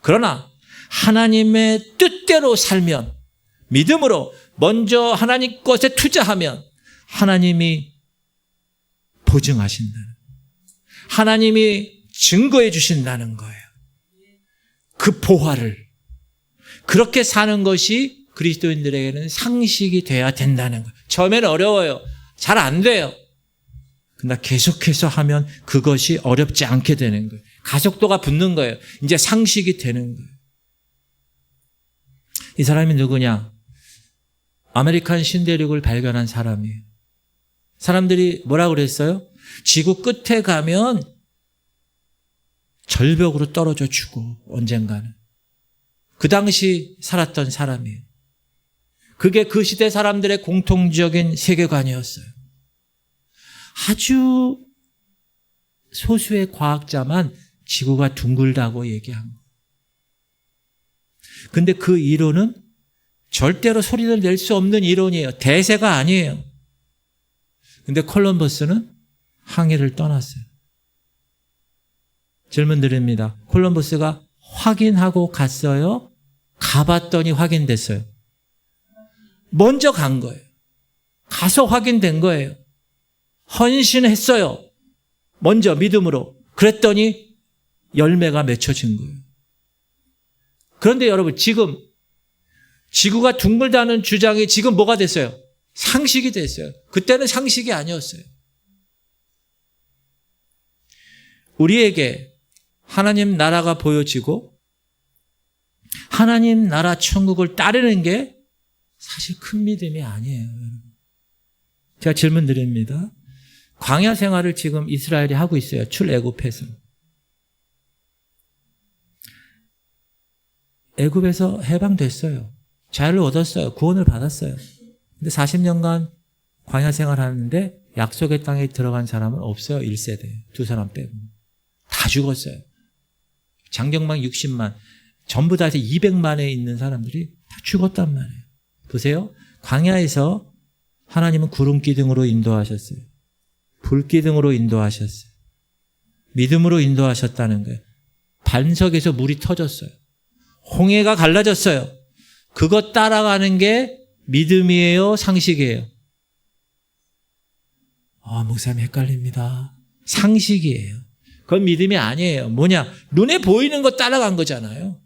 그러나 하나님의 뜻대로 살면, 믿음으로 먼저 하나님 것에 투자하면 하나님이 보증하신다는, 하나님이 증거해 주신다는 거예요. 그 보화를. 그렇게 사는 것이 그리스도인들에게는 상식이 돼야 된다는 거예요. 처음에는 어려워요. 잘 안 돼요. 그러나 계속해서 하면 그것이 어렵지 않게 되는 거예요. 가속도가 붙는 거예요. 이제 상식이 되는 거예요. 이 사람이 누구냐? 아메리칸 신대륙을 발견한 사람이에요. 사람들이 뭐라고 그랬어요? 지구 끝에 가면 절벽으로 떨어져 죽어, 언젠가는. 그 당시 살았던 사람이에요. 그게 그 시대 사람들의 공통적인 세계관이었어요. 아주 소수의 과학자만 지구가 둥글다고 얘기한 거예요. 근데 그 이론은 절대로 소리를 낼 수 없는 이론이에요. 대세가 아니에요. 근데 콜럼버스는 항해를 떠났어요. 질문 드립니다. 콜럼버스가 확인하고 갔어요? 가봤더니 확인됐어요? 먼저 간 거예요. 가서 확인된 거예요. 헌신했어요. 먼저 믿음으로. 그랬더니 열매가 맺혀진 거예요. 그런데 여러분, 지금 지구가 둥글다는 주장이 지금 뭐가 됐어요? 상식이 됐어요. 그때는 상식이 아니었어요. 우리에게 하나님 나라가 보여지고 하나님 나라 천국을 따르는 게 사실 큰 믿음이 아니에요. 제가 질문 드립니다. 광야 생활을 지금 이스라엘이 하고 있어요. 출애굽해서. 애굽에서 해방됐어요. 자유를 얻었어요. 구원을 받았어요. 근데 40년간 광야 생활하는데 약속의 땅에 들어간 사람은 없어요. 1세대. 2사람 빼고. 다 죽었어요. 장정막 60만. 전부 다 해서 200만에 있는 사람들이 다 죽었단 말이에요. 보세요. 광야에서 하나님은 구름 기둥으로 인도하셨어요. 불 기둥으로 인도하셨어요. 믿음으로 인도하셨다는 거예요. 반석에서 물이 터졌어요. 홍해가 갈라졌어요. 그것 따라가는 게 믿음이에요? 상식이에요? 목사님 헷갈립니다. 상식이에요. 그건 믿음이 아니에요. 뭐냐? 눈에 보이는 거 따라간 거잖아요.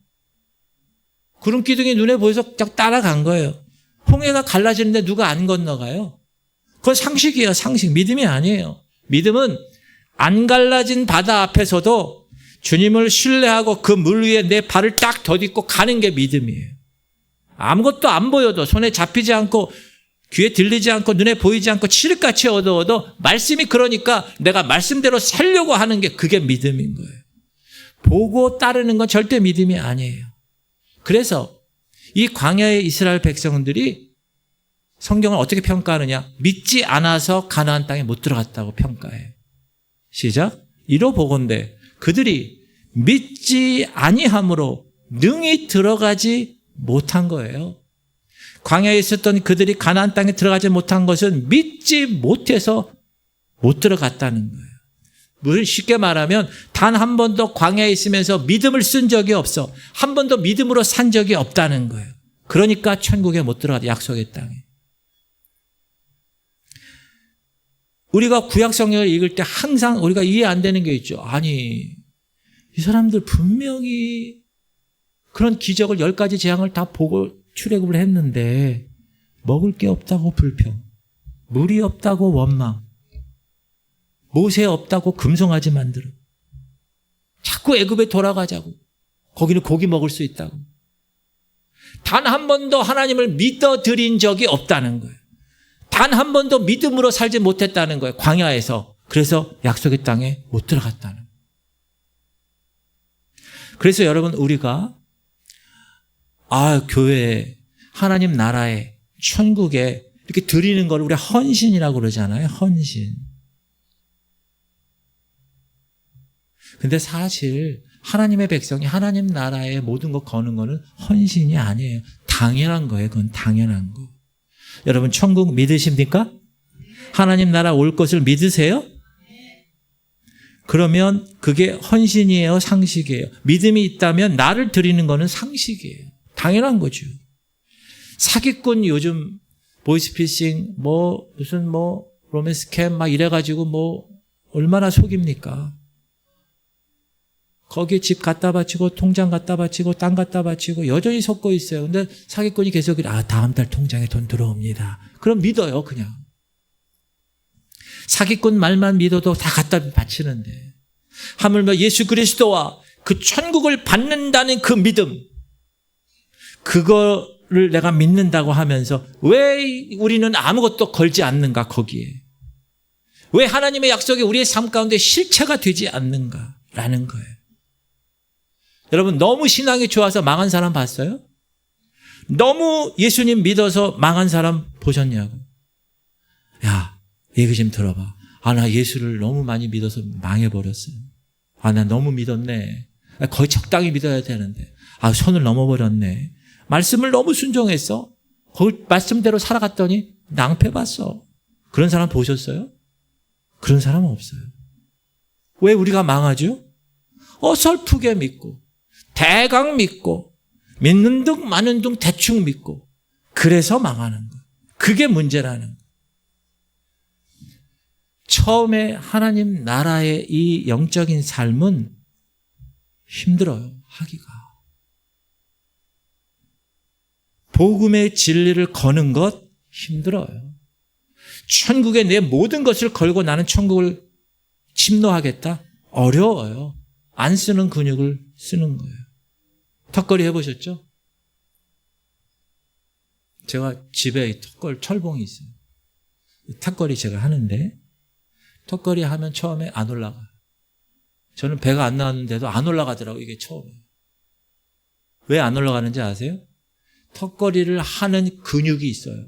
구름 기둥이 눈에 보여서 딱 따라간 거예요. 홍해가 갈라지는데 누가 안 건너가요? 그건 상식이에요. 상식. 믿음이 아니에요. 믿음은 안 갈라진 바다 앞에서도 주님을 신뢰하고 그 물 위에 내 발을 딱 덧입고 가는 게 믿음이에요. 아무것도 안 보여도 손에 잡히지 않고 귀에 들리지 않고 눈에 보이지 않고 칠흑같이 얻어도 말씀이 그러니까 내가 말씀대로 살려고 하는 게 그게 믿음인 거예요. 보고 따르는 건 절대 믿음이 아니에요. 그래서 이 광야의 이스라엘 백성들이 성경을 어떻게 평가하느냐? 믿지 않아서 가나안 땅에 못 들어갔다고 평가해요. 시작. 이로보건대 그들이 믿지 아니함으로 능히 들어가지 못한 거예요. 광야에 있었던 그들이 가나안 땅에 들어가지 못한 것은 믿지 못해서 못 들어갔다는 거예요. 쉽게 말하면 단 한 번도 광야에 있으면서 믿음을 쓴 적이 없어. 한 번도 믿음으로 산 적이 없다는 거예요. 그러니까 천국에 못 들어갔다. 약속의 땅에. 우리가 구약 성경을 읽을 때 항상 우리가 이해 안 되는 게 있죠. 아니, 이 사람들 분명히 그런 기적을 10가지 재앙을 다 보고 출애굽을 했는데 먹을 게 없다고 불평, 물이 없다고 원망, 모세 없다고 금송아지 만들어. 자꾸 애굽에 돌아가자고. 거기는 고기 먹을 수 있다고. 단 한 번도 하나님을 믿어드린 적이 없다는 거예요. 단 한 번도 믿음으로 살지 못했다는 거예요. 광야에서. 그래서 약속의 땅에 못 들어갔다는 거예요. 그래서 여러분 우리가 교회에 하나님 나라에 천국에 이렇게 드리는 걸 우리가 헌신이라고 그러잖아요. 헌신. 근데 사실 하나님의 백성이 하나님 나라에 모든 거 거는 거는 헌신이 아니에요. 당연한 거예요. 그건 당연한 거. 여러분 천국 믿으십니까? 하나님 나라 올 것을 믿으세요? 그러면 그게 헌신이에요? 상식이에요? 믿음이 있다면 나를 드리는 거는 상식이에요. 당연한 거죠. 사기꾼 요즘 보이스피싱 무슨 로맨스 캠 막 이래가지고 얼마나 속입니까? 거기에 집 갖다 바치고 통장 갖다 바치고 땅 갖다 바치고 여전히 속고 있어요. 근데 사기꾼이 계속 다음 달 통장에 돈 들어옵니다. 그럼 믿어요, 그냥. 사기꾼 말만 믿어도 다 갖다 바치는데 하물며 예수 그리스도와 그 천국을 받는다는 그 믿음, 그거를 내가 믿는다고 하면서 왜 우리는 아무것도 걸지 않는가 거기에. 왜 하나님의 약속이 우리의 삶 가운데 실체가 되지 않는가라는 거예요. 여러분, 너무 신앙이 좋아서 망한 사람 봤어요? 너무 예수님 믿어서 망한 사람 보셨냐고. 야, 얘기 좀 들어봐. 나 예수를 너무 많이 믿어서 망해버렸어요. 나 너무 믿었네. 거의 적당히 믿어야 되는데. 선을 넘어버렸네. 말씀을 너무 순종했어. 그 말씀대로 살아갔더니 낭패봤어. 그런 사람 보셨어요? 그런 사람은 없어요. 왜 우리가 망하죠? 어설프게 믿고 대강 믿고 믿는 둥 마는 둥 대충 믿고 그래서 망하는 거예요. 그게 문제라는 거예요. 처음에 하나님 나라의 이 영적인 삶은 힘들어요, 하기가. 복음의 진리를 거는 것 힘들어요. 천국에 내 모든 것을 걸고 나는 천국을 침노하겠다? 어려워요. 안 쓰는 근육을 쓰는 거예요. 턱걸이 해보셨죠? 제가 집에 철봉이 있어요. 턱걸이 제가 하는데 턱걸이 하면 처음에 안 올라가요. 저는 배가 안 나왔는데도 안 올라가더라고요. 이게 처음에. 왜 안 올라가는지 아세요? 턱걸이를 하는 근육이 있어요.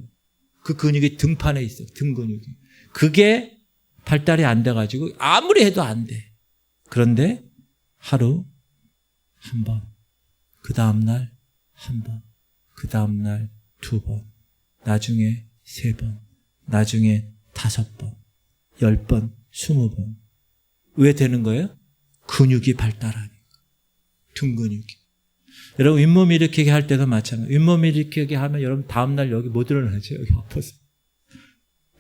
그 근육이 등판에 있어요. 등 근육이. 그게 발달이 안 돼가지고 아무리 해도 안 돼. 그런데 하루 한 번, 그 다음날 한 번, 그 다음날 2번, 나중에 3번, 나중에 5번, 10번, 20번. 왜 되는 거예요? 근육이 발달하니까. 등 근육이. 여러분, 윗몸 일으키기 할 때도 마찬가지예요. 윗몸 일으키기 하면 여러분 다음날 여기 못 일어나죠. 여기 아파서.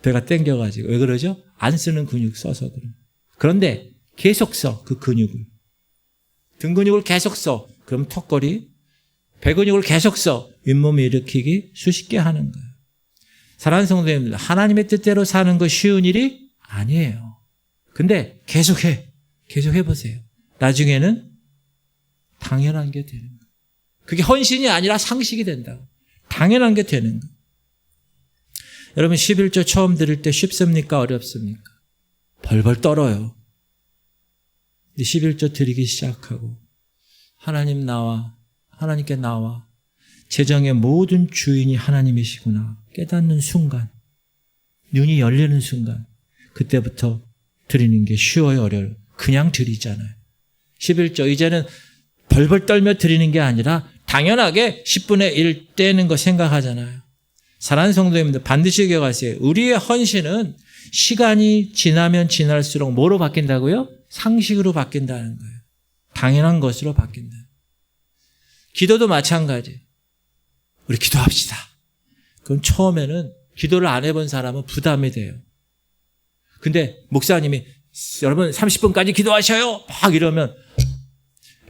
배가 땡겨가지고. 왜 그러죠? 안 쓰는 근육 써서 그래요. 그런데 계속 써, 그 근육을. 등 근육을 계속 써. 그럼 턱걸이. 배 근육을 계속 써. 윗몸 일으키기 수십 개 하는 거예요. 사랑하는 성도님들, 하나님의 뜻대로 사는 거 쉬운 일이 아니에요. 근데 계속해. 계속 해보세요. 나중에는 당연한 게 되는 거예요. 그게 헌신이 아니라 상식이 된다. 당연한 게 되는 거예요. 여러분, 11조 처음 들을 때 쉽습니까? 어렵습니까? 벌벌 떨어요. 11조 드리기 시작하고 하나님 나와, 하나님께 나와, 재정의 모든 주인이 하나님이시구나 깨닫는 순간, 눈이 열리는 순간, 그때부터 드리는 게 쉬워요, 어려워요? 그냥 드리잖아요. 11조 이제는 벌벌 떨며 드리는 게 아니라 당연하게 10분의 1 떼는 거 생각하잖아요. 사랑하는 성도님들, 반드시 기억하세요. 우리의 헌신은 시간이 지나면 지날수록 뭐로 바뀐다고요? 상식으로 바뀐다는 거예요. 당연한 것으로 바뀐다. 기도도 마찬가지. 우리 기도합시다. 그럼 처음에는 기도를 안 해본 사람은 부담이 돼요. 근데 목사님이 여러분 30분까지 기도하셔요. 막 이러면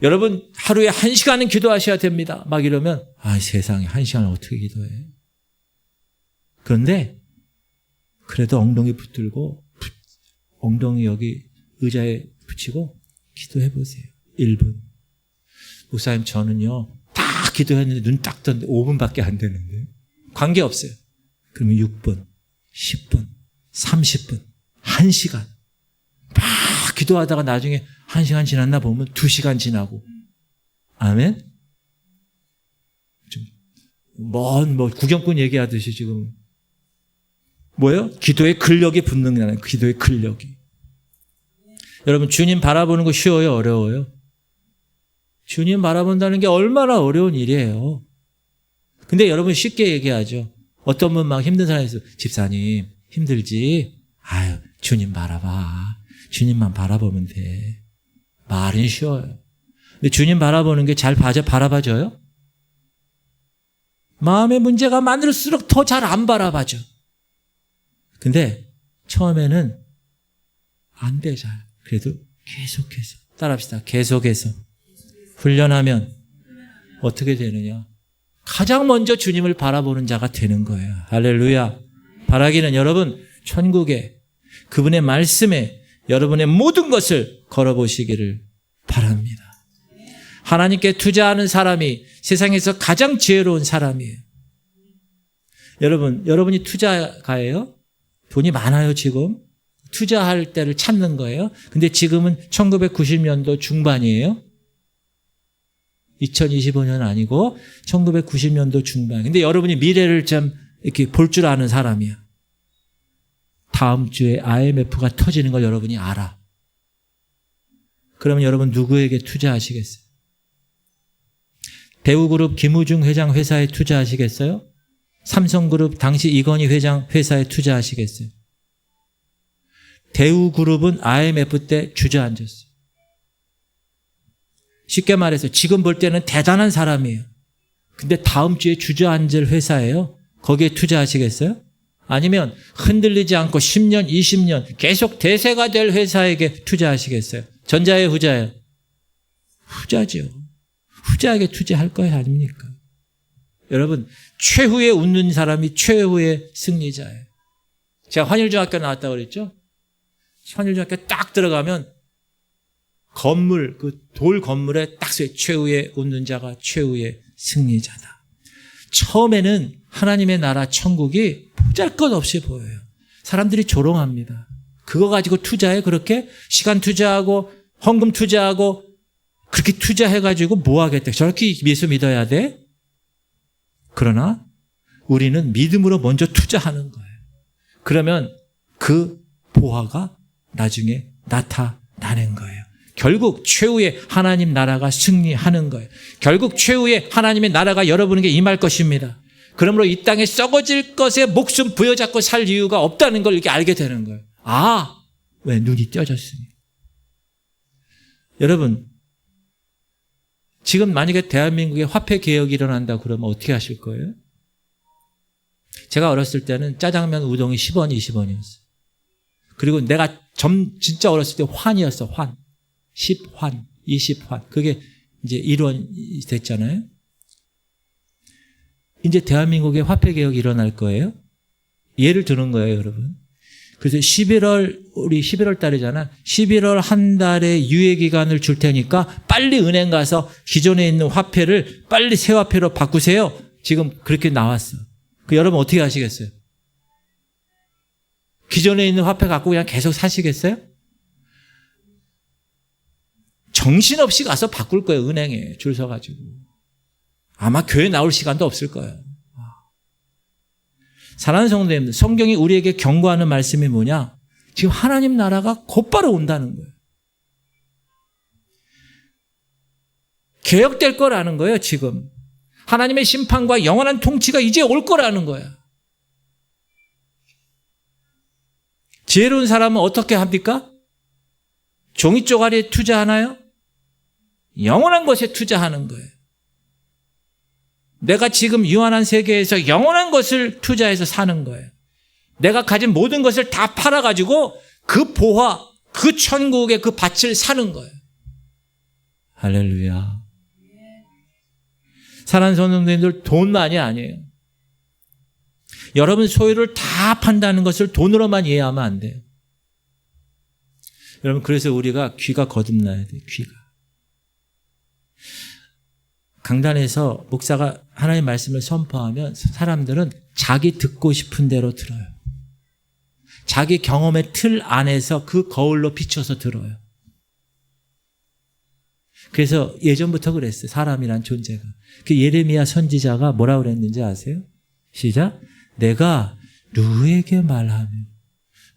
여러분 하루에 1시간은 기도하셔야 됩니다. 막 이러면 세상에 1시간을 어떻게 기도해. 그런데 그래도 엉덩이 붙들고 엉덩이 여기 의자에 붙이고 기도해 보세요. 1분. 목사님 저는요 다 기도했는데 눈 딱 떴는데 5분밖에 안 되는데 관계없어요. 그러면 6분, 10분, 30분, 1시간 막 기도하다가 나중에 1시간 지났나 보면 2시간 지나고. 아멘? 좀 구경꾼 얘기하듯이 지금 뭐예요? 기도의 근력이 붙는다는 기도의 근력이. 여러분, 주님 바라보는 거 쉬워요? 어려워요? 주님 바라본다는 게 얼마나 어려운 일이에요. 근데 여러분 쉽게 얘기하죠. 어떤 분 막 힘든 사람이 있어요. 집사님 힘들지? 주님 바라봐. 주님만 바라보면 돼. 말은 쉬워요. 근데 주님 바라보는 게 잘 바라봐줘요? 마음의 문제가 많을수록 더 잘 안 바라봐줘. 근데 처음에는 안 돼, 잘. 그래도 계속해서 따라합시다. 계속해서 훈련하면 어떻게 되느냐? 가장 먼저 주님을 바라보는 자가 되는 거예요. 할렐루야. 바라기는 여러분 천국에 그분의 말씀에 여러분의 모든 것을 걸어보시기를 바랍니다. 하나님께 투자하는 사람이 세상에서 가장 지혜로운 사람이에요. 여러분이 투자가예요? 돈이 많아요, 지금? 투자할 때를 찾는 거예요. 근데 지금은 1990년도 중반이에요. 2025년 아니고 1990년도 중반. 근데 여러분이 미래를 좀 이렇게 볼 줄 아는 사람이야. 다음 주에 IMF가 터지는 걸 여러분이 알아. 그러면 여러분 누구에게 투자하시겠어요? 대우그룹 김우중 회장 회사에 투자하시겠어요? 삼성그룹 당시 이건희 회장 회사에 투자하시겠어요? 대우그룹은 IMF 때 주저앉았어요. 쉽게 말해서 지금 볼 때는 대단한 사람이에요. 근데 다음 주에 주저앉을 회사예요. 거기에 투자하시겠어요? 아니면 흔들리지 않고 10년, 20년 계속 대세가 될 회사에게 투자하시겠어요? 전자예요, 후자예요? 후자죠. 후자에게 투자할 거예요, 아닙니까? 여러분, 최후에 웃는 사람이 최후의 승리자예요. 제가 환일중학교 나왔다고 그랬죠? 환일중학교 딱 들어가면 건물, 그 돌 건물에 딱 써요. 최후의 웃는 자가 최후의 승리자다. 처음에는 하나님의 나라 천국이 보잘것없이 보여요. 사람들이 조롱합니다. 그거 가지고 투자해? 그렇게? 시간 투자하고 헌금 투자하고 그렇게 투자해가지고 뭐 하겠대? 저렇게 예수 믿어야 돼? 그러나 우리는 믿음으로 먼저 투자하는 거예요. 그러면 그 보화가 나중에 나타나는 거예요. 결국 최후의 하나님 나라가 승리하는 거예요. 결국 최후의 하나님의 나라가 여러분에게 임할 것입니다. 그러므로 이 땅에 썩어질 것에 목숨 부여잡고 살 이유가 없다는 걸 이렇게 알게 되는 거예요. 아, 왜 눈이 떼어졌으니. 여러분, 지금 만약에 대한민국에 화폐 개혁이 일어난다 그러면 어떻게 하실 거예요? 제가 어렸을 때는 짜장면 우동이 10원, 20원이었어요. 그리고 내가 진짜 어렸을 때 환이었어, 환. 10환, 20환. 그게 이제 1원이 됐잖아요. 이제 대한민국에 화폐 개혁이 일어날 거예요. 예를 드는 거예요, 여러분. 그래서 우리 11월 달이잖아. 11월 한 달의 유예 기간을 줄 테니까 빨리 은행 가서 기존에 있는 화폐를 빨리 새 화폐로 바꾸세요. 지금 그렇게 나왔어. 그 여러분 어떻게 하시겠어요? 기존에 있는 화폐 갖고 그냥 계속 사시겠어요? 정신없이 가서 바꿀 거예요, 은행에 줄 서가지고. 아마 교회 나올 시간도 없을 거예요. 사랑하는 성도님들, 성경이 우리에게 경고하는 말씀이 뭐냐? 지금 하나님 나라가 곧바로 온다는 거예요. 개혁될 거라는 거예요, 지금. 하나님의 심판과 영원한 통치가 이제 올 거라는 거예요. 지혜로운 사람은 어떻게 합니까? 종이 쪼가리에 투자하나요? 영원한 것에 투자하는 거예요. 내가 지금 유한한 세계에서 영원한 것을 투자해서 사는 거예요. 내가 가진 모든 것을 다 팔아가지고 그 보화, 그 천국의 그 밭을 사는 거예요. 할렐루야. 사랑하는 성도님들, 돈만이 아니에요. 여러분 소유를 다 판다는 것을 돈으로만 이해하면 안 돼요. 여러분, 그래서 우리가 귀가 거듭나야 돼요. 귀가. 강단에서 목사가 하나님의 말씀을 선포하면 사람들은 자기 듣고 싶은 대로 들어요. 자기 경험의 틀 안에서 그 거울로 비춰서 들어요. 그래서 예전부터 그랬어요. 사람이란 존재가. 그 예레미야 선지자가 뭐라고 그랬는지 아세요? 시작. 내가 누구에게 말하며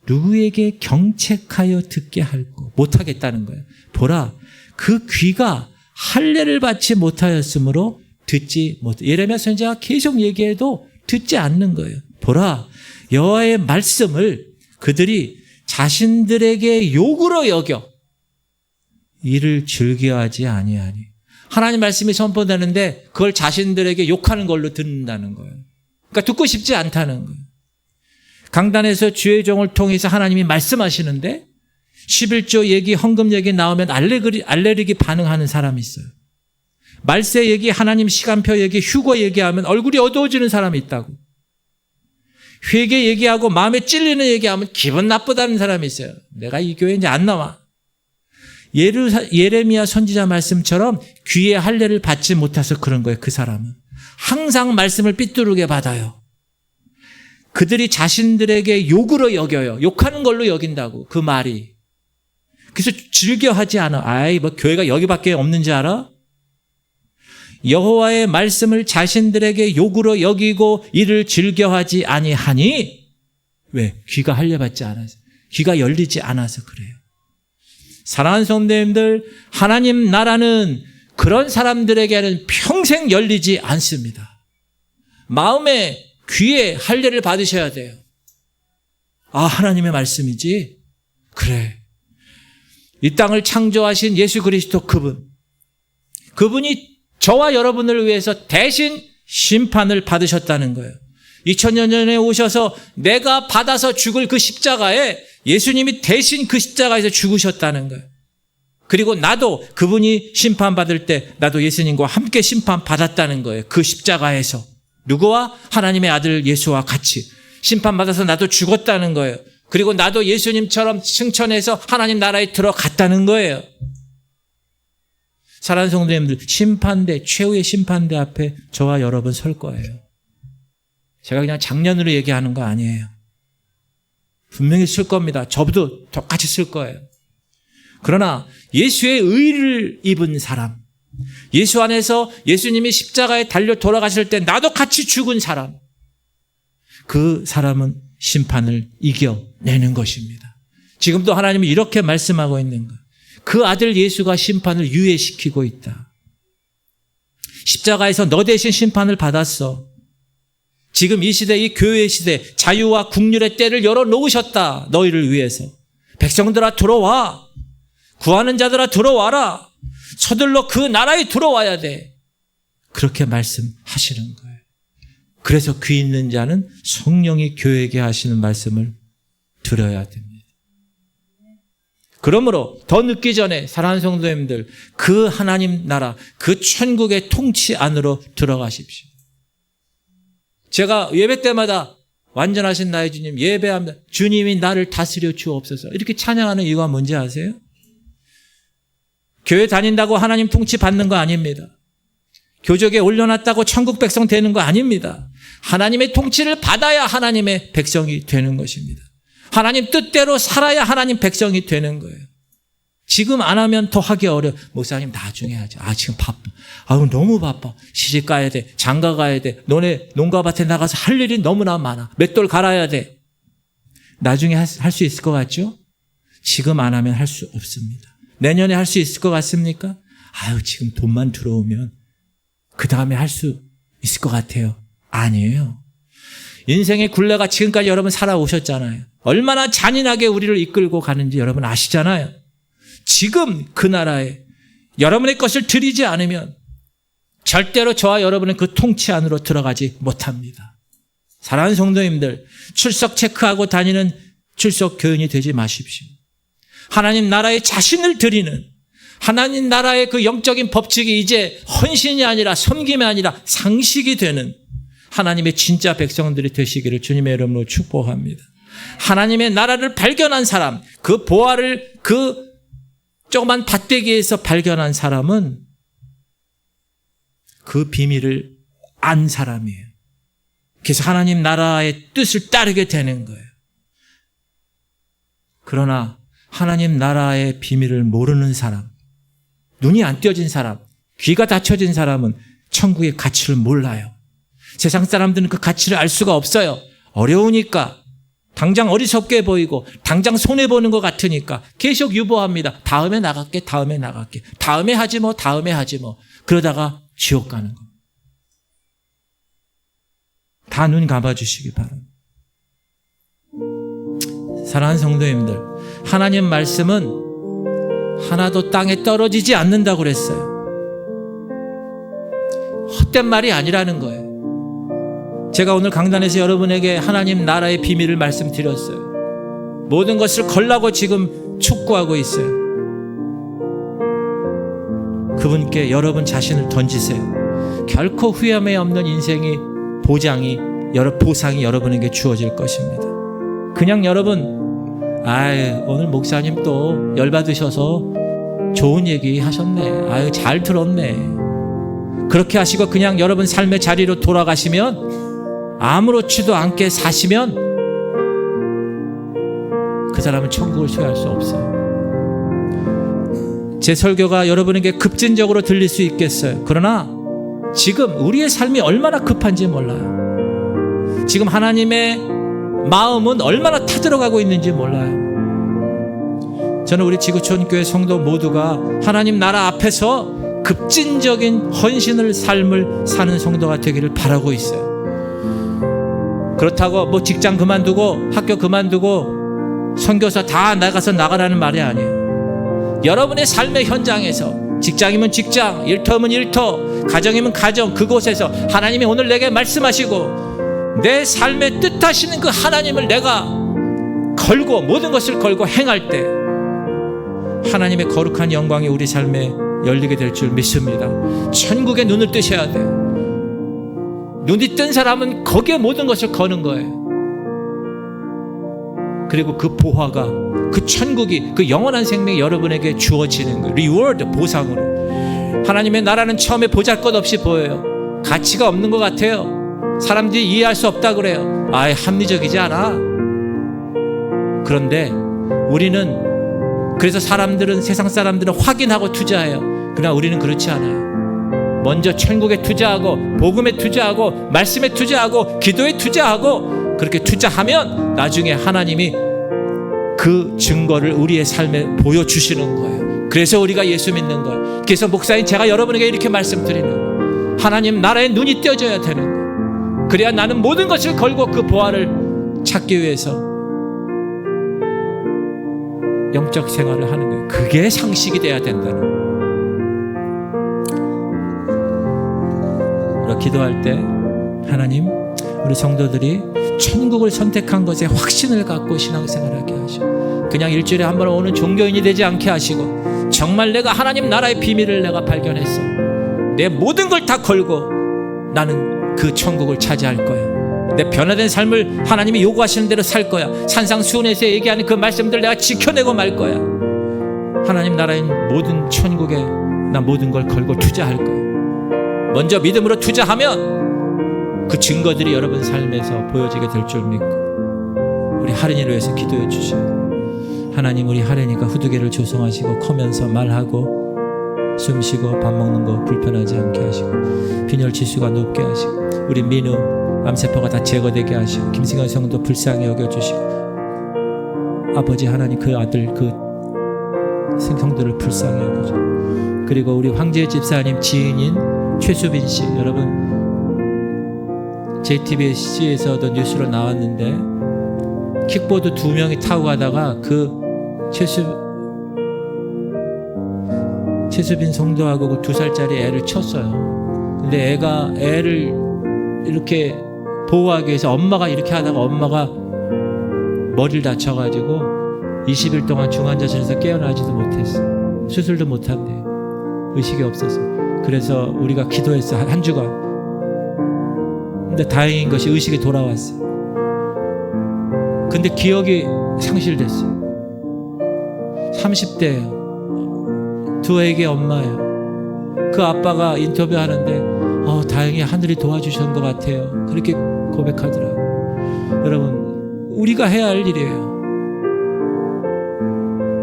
누구에게 경책하여 듣게 할꼬. 못하겠다는 거예요. 보라, 그 귀가 할례를 받지 못하였으므로 듣지 못. 예레미야 선지자가 계속 얘기해도 듣지 않는 거예요. 보라, 여호와의 말씀을 그들이 자신들에게 욕으로 여겨 이를 즐겨하지 아니하니. 하나님 말씀이 선포되는데 그걸 자신들에게 욕하는 걸로 듣는다는 거예요. 그러니까 듣고 싶지 않다는 거예요. 강단에서 주의 종을 통해서 하나님이 말씀하시는데 11조 얘기, 헌금 얘기 나오면 알레르기 반응하는 사람이 있어요. 말세 얘기, 하나님 시간표 얘기, 휴거 얘기하면 얼굴이 어두워지는 사람이 있다고. 회개 얘기하고 마음에 찔리는 얘기하면 기분 나쁘다는 사람이 있어요. 내가 이 교회 이제 안 나와. 예레미야 선지자 말씀처럼 귀의 할례를 받지 못해서 그런 거예요. 그 사람은 항상 말씀을 삐뚤게 받아요. 그들이 자신들에게 욕으로 여겨요. 욕하는 걸로 여긴다고, 그 말이. 그래서 즐겨하지 않아. 아이, 뭐 교회가 여기밖에 없는지 알아? 여호와의 말씀을 자신들에게 욕으로 여기고 이를 즐겨하지 아니하니. 왜? 귀가 할례받지 않아서, 귀가 열리지 않아서 그래요. 사랑하는 성도님들, 하나님 나라는 그런 사람들에게는 평생 열리지 않습니다. 마음에, 귀에 할례를 받으셔야 돼요. 아, 하나님의 말씀이지? 그래. 이 땅을 창조하신 예수 그리스도 그분이 저와 여러분을 위해서 대신 심판을 받으셨다는 거예요. 2000년 전에 오셔서 내가 받아서 죽을 그 십자가에 예수님이 대신 그 십자가에서 죽으셨다는 거예요. 그리고 나도 그분이 심판받을 때 나도 예수님과 함께 심판받았다는 거예요. 그 십자가에서. 누구와? 하나님의 아들 예수와 같이 심판받아서 나도 죽었다는 거예요. 그리고 나도 예수님처럼 승천해서 하나님 나라에 들어갔다는 거예요. 사랑하는 성도님들, 심판대, 최후의 심판대 앞에 저와 여러분 설 거예요. 제가 그냥 장난으로 얘기하는 거 아니에요. 분명히 쓸 겁니다. 저도 똑같이 쓸 거예요. 그러나 예수의 의를 입은 사람, 예수 안에서 예수님이 십자가에 달려 돌아가실 때 나도 같이 죽은 사람, 그 사람은 심판을 이겨내는 것입니다. 지금도 하나님이 이렇게 말씀하고 있는 거예요. 그 아들 예수가 심판을 유예시키고 있다. 십자가에서 너 대신 심판을 받았어. 지금 이 시대, 이 교회 시대, 자유와 국률의 때를 열어놓으셨다. 너희를 위해서. 백성들아 들어와. 구하는 자들아 들어와라. 서둘러 그 나라에 들어와야 돼. 그렇게 말씀하시는 거예요. 그래서 귀 있는 자는 성령이 교회에게 하시는 말씀을 들어야 됩니다. 그러므로 더 늦기 전에 사랑하는 성도님들, 그 하나님 나라, 그 천국의 통치 안으로 들어가십시오. 제가 예배 때마다 완전하신 나의 주님 예배합니다. 주님이 나를 다스려 주옵소서. 이렇게 찬양하는 이유가 뭔지 아세요? 교회 다닌다고 하나님 통치 받는 거 아닙니다. 교적에 올려놨다고 천국 백성 되는 거 아닙니다. 하나님의 통치를 받아야 하나님의 백성이 되는 것입니다. 하나님 뜻대로 살아야 하나님 백성이 되는 거예요. 지금 안 하면 더 하기 어려워. 목사님 나중에 하죠. 아, 지금 바빠. 아우, 너무 바빠. 시집 가야 돼. 장가 가야 돼. 너네 농가밭에 나가서 할 일이 너무나 많아. 맷돌 갈아야 돼. 나중에 할 수 있을 것 같죠? 지금 안 하면 할 수 없습니다. 내년에 할 수 있을 것 같습니까? 아유, 지금 돈만 들어오면 그 다음에 할 수 있을 것 같아요. 아니에요. 인생의 굴레가 지금까지 여러분 살아오셨잖아요. 얼마나 잔인하게 우리를 이끌고 가는지 여러분 아시잖아요. 지금 그 나라에 여러분의 것을 드리지 않으면 절대로 저와 여러분은 그 통치 안으로 들어가지 못합니다. 사랑하는 성도님들, 출석 체크하고 다니는 출석 교인이 되지 마십시오. 하나님 나라에 자신을 드리는, 하나님 나라의 그 영적인 법칙이 이제 헌신이 아니라 섬김이 아니라 상식이 되는 하나님의 진짜 백성들이 되시기를 주님의 이름으로 축복합니다. 하나님의 나라를 발견한 사람, 그 보화를 그 조그만 밭대기에서 발견한 사람은 그 비밀을 안 사람이에요. 그래서 하나님 나라의 뜻을 따르게 되는 거예요. 그러나 하나님 나라의 비밀을 모르는 사람, 눈이 안 띄어진 사람, 귀가 닫혀진 사람은 천국의 가치를 몰라요. 세상 사람들은 그 가치를 알 수가 없어요. 어려우니까, 당장 어리석게 보이고 당장 손해보는 것 같으니까 계속 유보합니다. 다음에 나갈게, 다음에 나갈게. 다음에 하지 뭐, 다음에 하지 뭐. 그러다가 지옥 가는 거. 다 눈 감아주시기 바랍니다. 사랑하는 성도님들, 하나님 말씀은 하나도 땅에 떨어지지 않는다고 그랬어요. 헛된 말이 아니라는 거예요. 제가 오늘 강단에서 여러분에게 하나님 나라의 비밀을 말씀드렸어요. 모든 것을 걸라고 지금 촉구하고 있어요. 그분께 여러분 자신을 던지세요. 결코 후회함이 없는 인생이 보상이 여러분에게 주어질 것입니다. 그냥 여러분 오늘 목사님 또 열받으셔서 좋은 얘기 하셨네. 잘 들었네. 그렇게 하시고 그냥 여러분 삶의 자리로 돌아가시면, 아무렇지도 않게 사시면 그 사람은 천국을 소유할 수 없어요. 제 설교가 여러분에게 급진적으로 들릴 수 있겠어요. 그러나 지금 우리의 삶이 얼마나 급한지 몰라요. 지금 하나님의 마음은 얼마나 타들어가고 있는지 몰라요. 저는 우리 지구촌 교회 성도 모두가 하나님 나라 앞에서 급진적인 헌신을 삶을 사는 성도가 되기를 바라고 있어요. 그렇다고 직장 그만두고 학교 그만두고 선교사 다 나가라는 말이 아니에요. 여러분의 삶의 현장에서, 직장이면 직장, 일터면 일터, 가정이면 가정, 그곳에서 하나님이 오늘 내게 말씀하시고 내 삶에 뜻하시는 그 하나님을 내가 걸고, 모든 것을 걸고 행할 때 하나님의 거룩한 영광이 우리 삶에 열리게 될 줄 믿습니다. 천국에 눈을 뜨셔야 돼요. 눈이 뜬 사람은 거기에 모든 것을 거는 거예요. 그리고 그 보화가, 그 천국이, 그 영원한 생명이 여러분에게 주어지는 거예요. 리워드, 보상으로. 하나님의 나라는 처음에 보잘것없이 보여요. 가치가 없는 것 같아요. 사람들이 이해할 수 없다 그래요. 합리적이지 않아. 그런데 우리는, 그래서 세상 사람들은 확인하고 투자해요. 그러나 우리는 그렇지 않아요. 먼저 천국에 투자하고, 복음에 투자하고, 말씀에 투자하고, 기도에 투자하고, 그렇게 투자하면 나중에 하나님이 그 증거를 우리의 삶에 보여주시는 거예요. 그래서 우리가 예수 믿는 거예요. 그래서 목사님, 제가 여러분에게 이렇게 말씀드리는 거예요. 하나님 나라에 눈이 띄어져야 되는 거예요. 그래야 나는 모든 것을 걸고 그 보화를 찾기 위해서 영적 생활을 하는 거예요. 그게 상식이 돼야 된다는 거예요. 우리가 기도할 때 하나님, 우리 성도들이 천국을 선택한 것에 확신을 갖고 신앙생활하게 하시고, 그냥 일주일에 한 번 오는 종교인이 되지 않게 하시고, 정말 내가 하나님 나라의 비밀을 내가 발견했어, 내 모든 걸 다 걸고 나는 그 천국을 차지할 거야. 내 변화된 삶을 하나님이 요구하시는 대로 살 거야. 산상수훈에서 얘기하는 그 말씀들 내가 지켜내고 말 거야. 하나님 나라인 모든 천국에 나 모든 걸 걸고 투자할 거야. 먼저 믿음으로 투자하면 그 증거들이 여러분 삶에서 보여지게 될 줄 믿고, 우리 하린이를 위해서 기도해 주시고, 하나님 우리 하린이가 후두개를 조성하시고 커면서 말하고 숨쉬고 밥 먹는 거 불편하지 않게 하시고, 빈혈 지수가 높게 하시고, 우리 민우 암세포가 다 제거되게 하시고, 김승현 성도 불쌍히 여겨주시고, 아버지 하나님 그 아들 그 성도를 불쌍히 여겨주시고, 그리고 우리 황재 집사님 지인인 최수빈 씨, 여러분 JTBC에서도 뉴스로 나왔는데 킥보드 2명이 타고 가다가 그 최수빈 성도하고 그 2살짜리 애를 쳤어요. 근데 애를 이렇게 보호하기 위해서 엄마가 이렇게 하다가 엄마가 머리를 다쳐가지고 20일 동안 중환자실에서 깨어나지도 못했어. 수술도 못한대. 의식이 없어서. 그래서 우리가 기도했어, 한 주간. 근데 다행인 것이 의식이 돌아왔어. 근데 기억이 상실됐어. 30대예요. 두 애기 엄마예요. 그 아빠가 인터뷰하는데 다행히 하늘이 도와주신 것 같아요. 그렇게 고백하더라고요. 여러분, 우리가 해야 할 일이에요.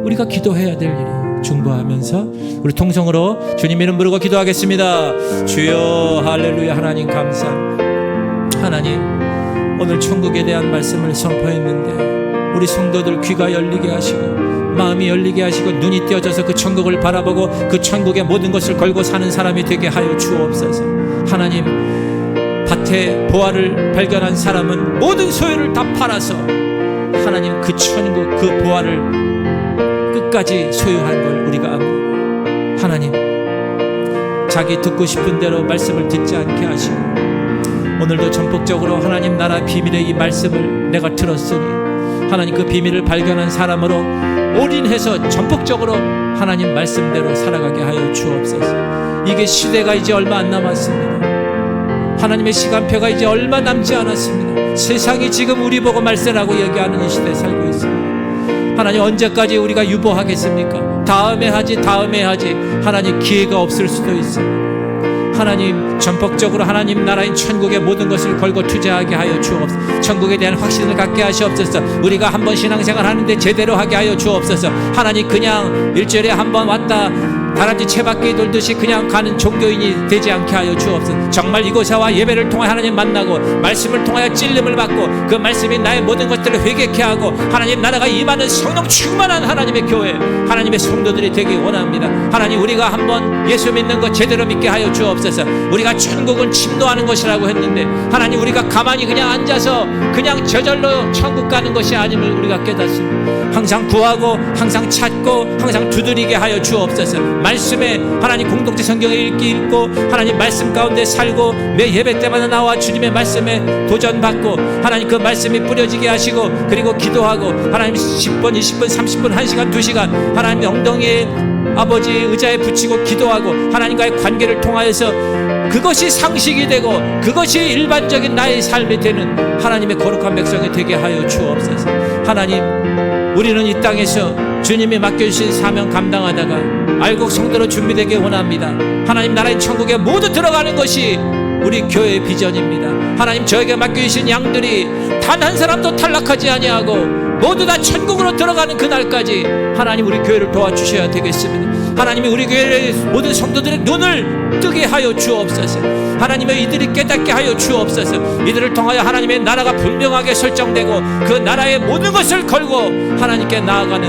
우리가 기도해야 될 일이에요. 중보하면서 우리 통성으로 주님 이름 부르고 기도하겠습니다. 주여 할렐루야. 하나님 감사. 하나님, 오늘 천국에 대한 말씀을 선포했는데 우리 성도들 귀가 열리게 하시고 마음이 열리게 하시고 눈이 띄어져서 그 천국을 바라보고 그 천국의 모든 것을 걸고 사는 사람이 되게 하여 주옵소서. 하나님, 밭에 보화를 발견한 사람은 모든 소유를 다 팔아서 하나님 그 천국 그 보화를 끝까지 소유한 걸 우리가 압니다. 하나님, 자기 듣고 싶은 대로 말씀을 듣지 않게 하시고 오늘도 전폭적으로 하나님 나라 비밀의 이 말씀을 내가 들었으니 하나님 그 비밀을 발견한 사람으로 올인해서 전폭적으로 하나님 말씀대로 살아가게 하여 주옵소서. 이게 시대가 이제 얼마 안 남았습니다. 하나님의 시간표가 이제 얼마 남지 않았습니다. 세상이 지금 우리 보고 말세라고 얘기하는 이 시대에 살고 있습니다. 하나님, 언제까지 우리가 유보하겠습니까? 다음에 하지 하나님, 기회가 없을 수도 있습니다. 하나님, 전폭적으로 하나님 나라인 천국의 모든 것을 걸고 투자하게 하여 주옵소서. 천국에 대한 확신을 갖게 하시옵소서. 우리가 한번 신앙생활 하는데 제대로 하게 하여 주옵소서. 하나님, 그냥 일주일에 한번 왔다 다람쥐 채바퀴 돌듯이 그냥 가는 종교인이 되지 않게 하여 주옵소서. 정말 이곳에 와 예배를 통하여 하나님 만나고 말씀을 통하여 찔림을 받고 그 말씀이 나의 모든 것들을 회개케 하고 하나님 나라가 임하는 성령 충만한 하나님의 교회, 하나님의 성도들이 되기 원합니다. 하나님, 우리가 한번 예수 믿는 것 제대로 믿게 하여 주옵소서. 우리가 천국은 침노하는 것이라고 했는데 하나님, 우리가 가만히 그냥 앉아서 그냥 저절로 천국 가는 것이 아님을 우리가 깨닫습니다. 항상 구하고 항상 찾고 항상 두드리게 하여 주옵소서. 말씀에 하나님 공동체 성경을 읽고 하나님 말씀 가운데 살고 매 예배 때마다 나와 주님의 말씀에 도전받고 하나님 그 말씀이 뿌려지게 하시고 그리고 기도하고 하나님 10분 20분 30분 1시간 2시간 하나님 엉덩이에 아버지 의자에 붙이고 기도하고 하나님과의 관계를 통하여서 그것이 상식이 되고 그것이 일반적인 나의 삶이 되는 하나님의 거룩한 백성이 되게 하여 주옵소서. 하나님, 우리는 이 땅에서 주님이 맡겨주신 사명 감당하다가 알곡 성도로 준비되게 원합니다. 하나님 나라의 천국에 모두 들어가는 것이 우리 교회의 비전입니다. 하나님, 저에게 맡겨주신 양들이 단 한 사람도 탈락하지 아니하고 모두 다 천국으로 들어가는 그날까지 하나님 우리 교회를 도와주셔야 되겠습니다. 하나님이 우리 교회의 모든 성도들의 눈을 뜨게 하여 주옵소서. 하나님의 이들이 깨닫게 하여 주옵소서. 이들을 통하여 하나님의 나라가 분명하게 설정되고 그 나라의 모든 것을 걸고 하나님께 나아가는